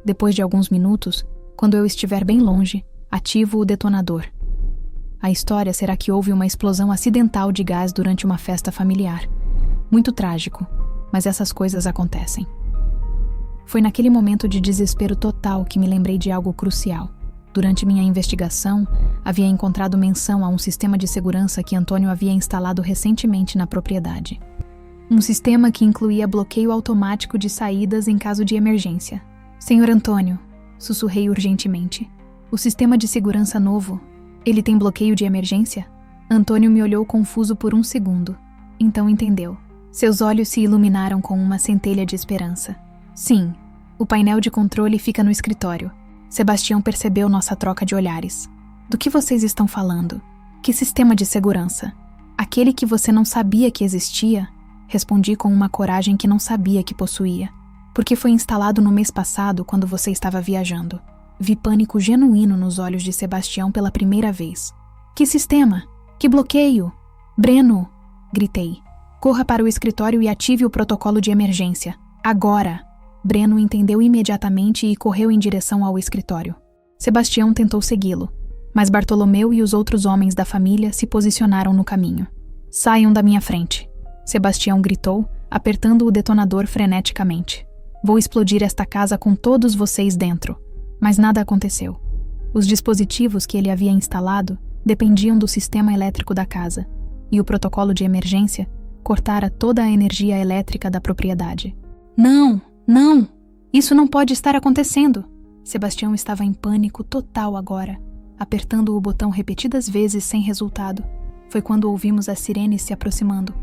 Depois de alguns minutos, quando eu estiver bem longe, ativo o detonador. A história será que houve uma explosão acidental de gás durante uma festa familiar. Muito trágico, mas essas coisas acontecem. Foi naquele momento de desespero total que me lembrei de algo crucial. Durante minha investigação, havia encontrado menção a um sistema de segurança que Antônio havia instalado recentemente na propriedade. Um sistema que incluía bloqueio automático de saídas em caso de emergência. Senhor Antônio, sussurrei urgentemente. O sistema de segurança novo, ele tem bloqueio de emergência? Antônio me olhou confuso por um segundo. Então entendeu. Seus olhos se iluminaram com uma centelha de esperança. Sim, o painel de controle fica no escritório. Sebastião percebeu nossa troca de olhares. Do que vocês estão falando? Que sistema de segurança? Aquele que você não sabia que existia? Respondi com uma coragem que não sabia que possuía. Porque foi instalado no mês passado quando você estava viajando. Vi pânico genuíno nos olhos de Sebastião pela primeira vez. Que sistema? Que bloqueio? Breno! Gritei. Corra para o escritório e ative o protocolo de emergência. Agora! Breno entendeu imediatamente e correu em direção ao escritório. Sebastião tentou segui-lo, mas Bartolomeu e os outros homens da família se posicionaram no caminho. Saiam da minha frente! Sebastião gritou, apertando o detonador freneticamente. Vou explodir esta casa com todos vocês dentro. Mas nada aconteceu. Os dispositivos que ele havia instalado dependiam do sistema elétrico da casa, e o protocolo de emergência cortara toda a energia elétrica da propriedade. Não! Não! Isso não pode estar acontecendo! Sebastião estava em pânico total agora, apertando o botão repetidas vezes sem resultado. Foi quando ouvimos as sirenes se aproximando.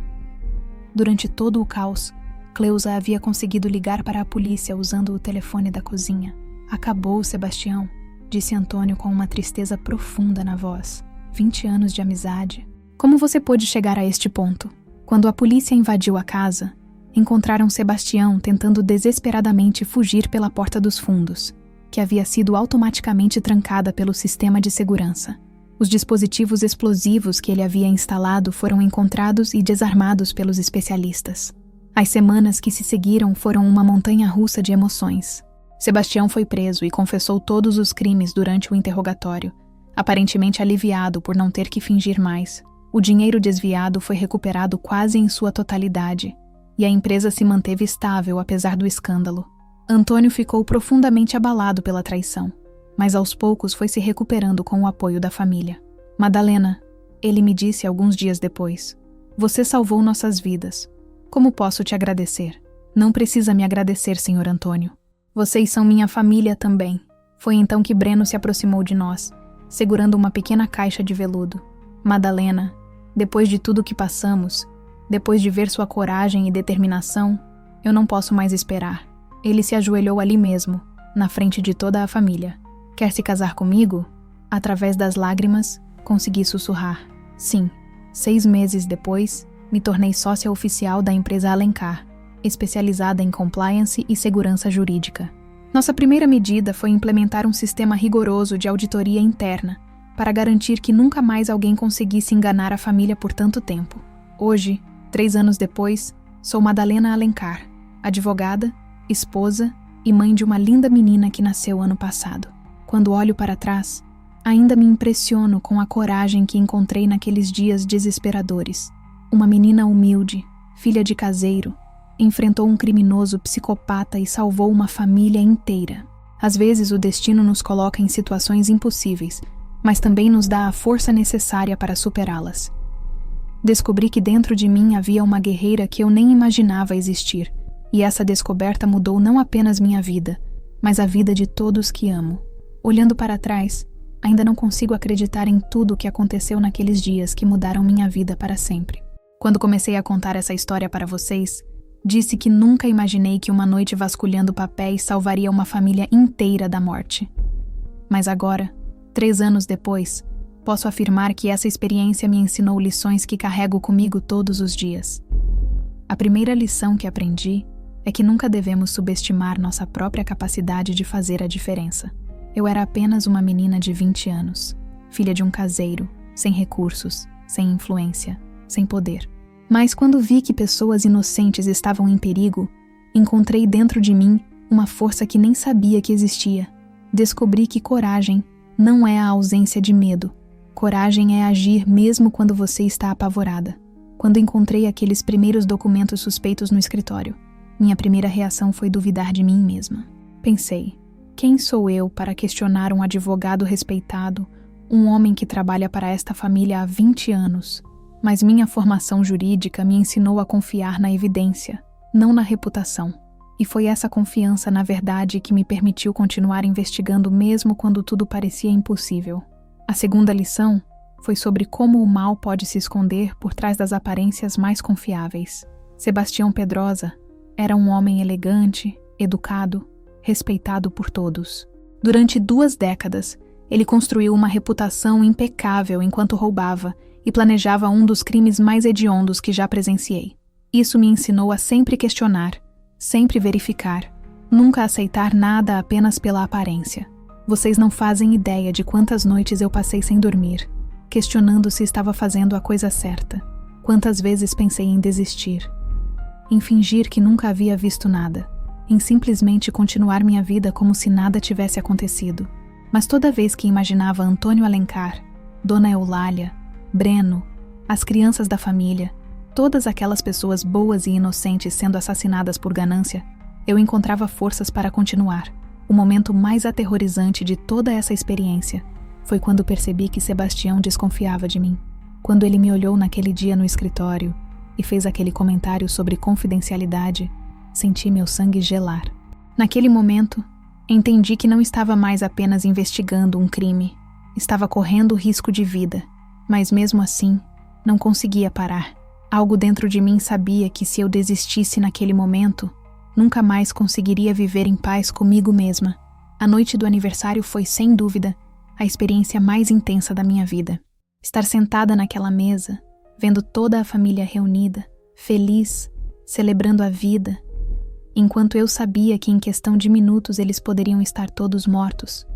Durante todo o caos, Cleusa havia conseguido ligar para a polícia usando o telefone da cozinha. Acabou, Sebastião, disse Antônio com uma tristeza profunda na voz. 20 anos de amizade. Como você pôde chegar a este ponto? Quando a polícia invadiu a casa, encontraram Sebastião tentando desesperadamente fugir pela porta dos fundos, que havia sido automaticamente trancada pelo sistema de segurança. Os dispositivos explosivos que ele havia instalado foram encontrados e desarmados pelos especialistas. As semanas que se seguiram foram uma montanha-russa de emoções. Sebastião foi preso e confessou todos os crimes durante o interrogatório, aparentemente aliviado por não ter que fingir mais. O dinheiro desviado foi recuperado quase em sua totalidade, e a empresa se manteve estável apesar do escândalo. Antônio ficou profundamente abalado pela traição, mas aos poucos foi se recuperando com o apoio da família. Madalena, ele me disse alguns dias depois, você salvou nossas vidas. Como posso te agradecer? Não precisa me agradecer, senhor Antônio. Vocês são minha família também. Foi então que Breno se aproximou de nós, segurando uma pequena caixa de veludo. Madalena, depois de tudo que passamos, depois de ver sua coragem e determinação, eu não posso mais esperar. Ele se ajoelhou ali mesmo, na frente de toda a família. Quer se casar comigo? Através das lágrimas, consegui sussurrar. Sim. 6 meses depois, me tornei sócia oficial da empresa Alencar. especializada em compliance e segurança jurídica. Nossa primeira medida foi implementar um sistema rigoroso de auditoria interna para garantir que nunca mais alguém conseguisse enganar a família por tanto tempo. Hoje, 3 anos depois, sou Madalena Alencar, advogada, esposa e mãe de uma linda menina que nasceu ano passado. Quando olho para trás, ainda me impressiono com a coragem que encontrei naqueles dias desesperadores. Uma menina humilde, filha de caseiro, enfrentou um criminoso psicopata e salvou uma família inteira. Às vezes o destino nos coloca em situações impossíveis, mas também nos dá a força necessária para superá-las. Descobri que dentro de mim havia uma guerreira que eu nem imaginava existir, e essa descoberta mudou não apenas minha vida, mas a vida de todos que amo. Olhando para trás, ainda não consigo acreditar em tudo o que aconteceu naqueles dias que mudaram minha vida para sempre. Quando comecei a contar essa história para vocês, disse que nunca imaginei que uma noite vasculhando papéis salvaria uma família inteira da morte. Mas agora, 3 anos depois, posso afirmar que essa experiência me ensinou lições que carrego comigo todos os dias. A primeira lição que aprendi é que nunca devemos subestimar nossa própria capacidade de fazer a diferença. Eu era apenas uma menina de 20 anos, filha de um caseiro, sem recursos, sem influência, sem poder. Mas quando vi que pessoas inocentes estavam em perigo, encontrei dentro de mim uma força que nem sabia que existia. Descobri que coragem não é a ausência de medo. Coragem é agir mesmo quando você está apavorada. Quando encontrei aqueles primeiros documentos suspeitos no escritório, minha primeira reação foi duvidar de mim mesma. Pensei, quem sou eu para questionar um advogado respeitado, um homem que trabalha para esta família há 20 anos? Mas minha formação jurídica me ensinou a confiar na evidência, não na reputação. E foi essa confiança, na verdade, que me permitiu continuar investigando mesmo quando tudo parecia impossível. A segunda lição foi sobre como o mal pode se esconder por trás das aparências mais confiáveis. Sebastião Pedrosa era um homem elegante, educado, respeitado por todos. Durante 2 décadas, ele construiu uma reputação impecável enquanto roubava e planejava um dos crimes mais hediondos que já presenciei. Isso me ensinou a sempre questionar, sempre verificar, nunca aceitar nada apenas pela aparência. Vocês não fazem ideia de quantas noites eu passei sem dormir, questionando se estava fazendo a coisa certa. Quantas vezes pensei em desistir, em fingir que nunca havia visto nada, em simplesmente continuar minha vida como se nada tivesse acontecido. Mas toda vez que imaginava Antônio Alencar, Dona Eulália, Breno, as crianças da família, todas aquelas pessoas boas e inocentes sendo assassinadas por ganância, eu encontrava forças para continuar. O momento mais aterrorizante de toda essa experiência foi quando percebi que Sebastião desconfiava de mim. Quando ele me olhou naquele dia no escritório e fez aquele comentário sobre confidencialidade, senti meu sangue gelar. Naquele momento, entendi que não estava mais apenas investigando um crime, estava correndo risco de vida. Mas mesmo assim, não conseguia parar. Algo dentro de mim sabia que se eu desistisse naquele momento, nunca mais conseguiria viver em paz comigo mesma. A noite do aniversário foi, sem dúvida, a experiência mais intensa da minha vida. Estar sentada naquela mesa, vendo toda a família reunida, feliz, celebrando a vida, enquanto eu sabia que em questão de minutos eles poderiam estar todos mortos.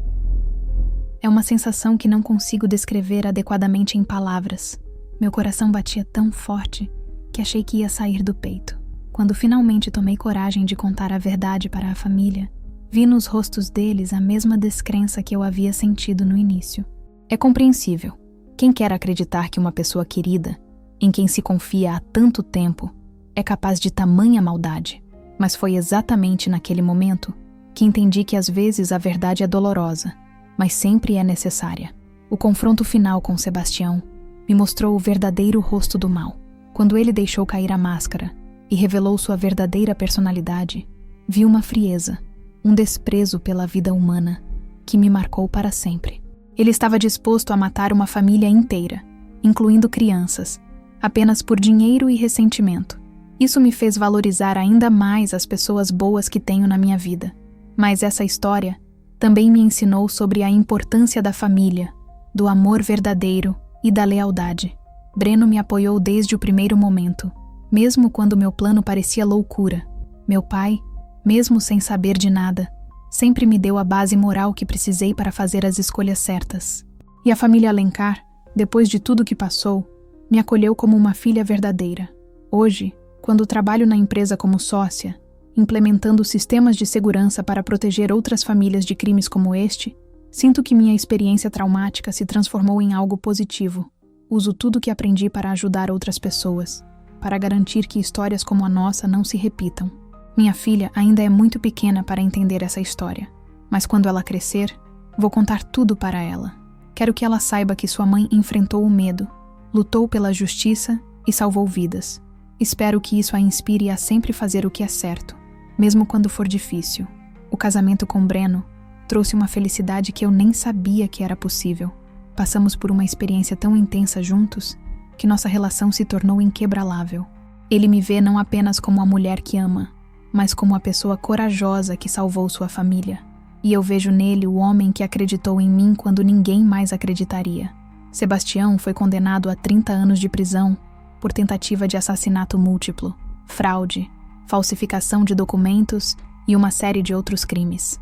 É uma sensação que não consigo descrever adequadamente em palavras. Meu coração batia tão forte que achei que ia sair do peito. Quando finalmente tomei coragem de contar a verdade para a família, vi nos rostos deles a mesma descrença que eu havia sentido no início. É compreensível. Quem quer acreditar que uma pessoa querida, em quem se confia há tanto tempo, é capaz de tamanha maldade? Mas foi exatamente naquele momento que entendi que às vezes a verdade é dolorosa, mas sempre é necessária. O confronto final com Sebastião me mostrou o verdadeiro rosto do mal. Quando ele deixou cair a máscara e revelou sua verdadeira personalidade, vi uma frieza, um desprezo pela vida humana que me marcou para sempre. Ele estava disposto a matar uma família inteira, incluindo crianças, apenas por dinheiro e ressentimento. Isso me fez valorizar ainda mais as pessoas boas que tenho na minha vida. Mas essa história também me ensinou sobre a importância da família, do amor verdadeiro e da lealdade. Breno me apoiou desde o primeiro momento, mesmo quando meu plano parecia loucura. Meu pai, mesmo sem saber de nada, sempre me deu a base moral que precisei para fazer as escolhas certas. E a família Alencar, depois de tudo que passou, me acolheu como uma filha verdadeira. Hoje, quando trabalho na empresa como sócia, implementando sistemas de segurança para proteger outras famílias de crimes como este, sinto que minha experiência traumática se transformou em algo positivo. Uso tudo que aprendi para ajudar outras pessoas, para garantir que histórias como a nossa não se repitam. Minha filha ainda é muito pequena para entender essa história, mas quando ela crescer, vou contar tudo para ela. Quero que ela saiba que sua mãe enfrentou o medo, lutou pela justiça e salvou vidas. Espero que isso a inspire a sempre fazer o que é certo, mesmo quando for difícil. O casamento com Breno trouxe uma felicidade que eu nem sabia que era possível. Passamos por uma experiência tão intensa juntos que nossa relação se tornou inquebrável. Ele me vê não apenas como a mulher que ama, mas como a pessoa corajosa que salvou sua família. E eu vejo nele o homem que acreditou em mim quando ninguém mais acreditaria. Sebastião foi condenado a 30 anos de prisão por tentativa de assassinato múltiplo, fraude, falsificação de documentos e uma série de outros crimes.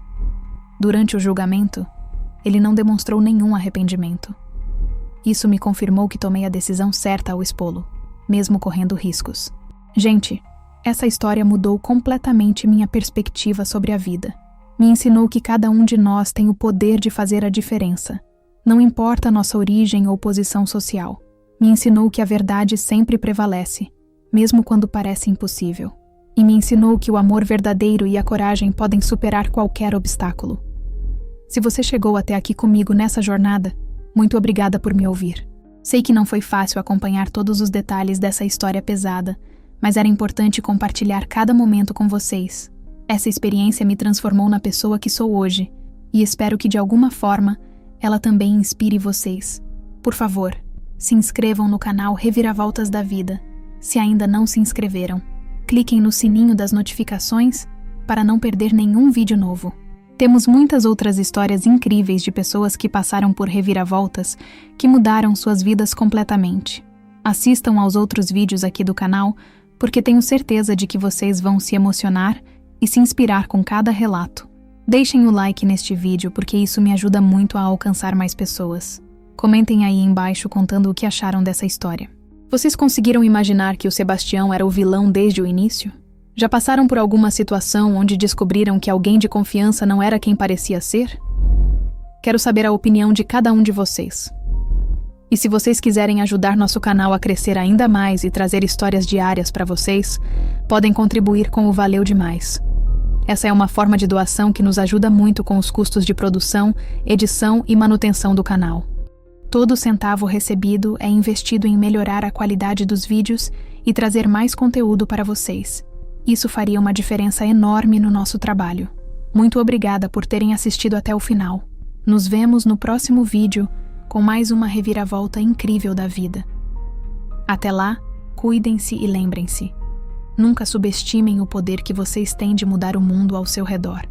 Durante o julgamento, ele não demonstrou nenhum arrependimento. Isso me confirmou que tomei a decisão certa ao expô-lo, mesmo correndo riscos. Gente, essa história mudou completamente minha perspectiva sobre a vida. Me ensinou que cada um de nós tem o poder de fazer a diferença. Não importa nossa origem ou posição social. Me ensinou que a verdade sempre prevalece, mesmo quando parece impossível. E me ensinou que o amor verdadeiro e a coragem podem superar qualquer obstáculo. Se você chegou até aqui comigo nessa jornada, muito obrigada por me ouvir. Sei que não foi fácil acompanhar todos os detalhes dessa história pesada, mas era importante compartilhar cada momento com vocês. Essa experiência me transformou na pessoa que sou hoje, e espero que de alguma forma ela também inspire vocês. Por favor, se inscrevam no canal Reviravoltas da Vida, se ainda não se inscreveram. Cliquem no sininho das notificações para não perder nenhum vídeo novo. Temos muitas outras histórias incríveis de pessoas que passaram por reviravoltas que mudaram suas vidas completamente. Assistam aos outros vídeos aqui do canal, porque tenho certeza de que vocês vão se emocionar e se inspirar com cada relato. Deixem o like neste vídeo, porque isso me ajuda muito a alcançar mais pessoas. Comentem aí embaixo contando o que acharam dessa história. Vocês conseguiram imaginar que o Sebastião era o vilão desde o início? Já passaram por alguma situação onde descobriram que alguém de confiança não era quem parecia ser? Quero saber a opinião de cada um de vocês. E se vocês quiserem ajudar nosso canal a crescer ainda mais e trazer histórias diárias para vocês, podem contribuir com o Valeu Demais. Essa é uma forma de doação que nos ajuda muito com os custos de produção, edição e manutenção do canal. Todo centavo recebido é investido em melhorar a qualidade dos vídeos e trazer mais conteúdo para vocês. Isso faria uma diferença enorme no nosso trabalho. Muito obrigada por terem assistido até o final. Nos vemos no próximo vídeo com mais uma reviravolta incrível da vida. Até lá, cuidem-se e lembrem-se. Nunca subestimem o poder que vocês têm de mudar o mundo ao seu redor.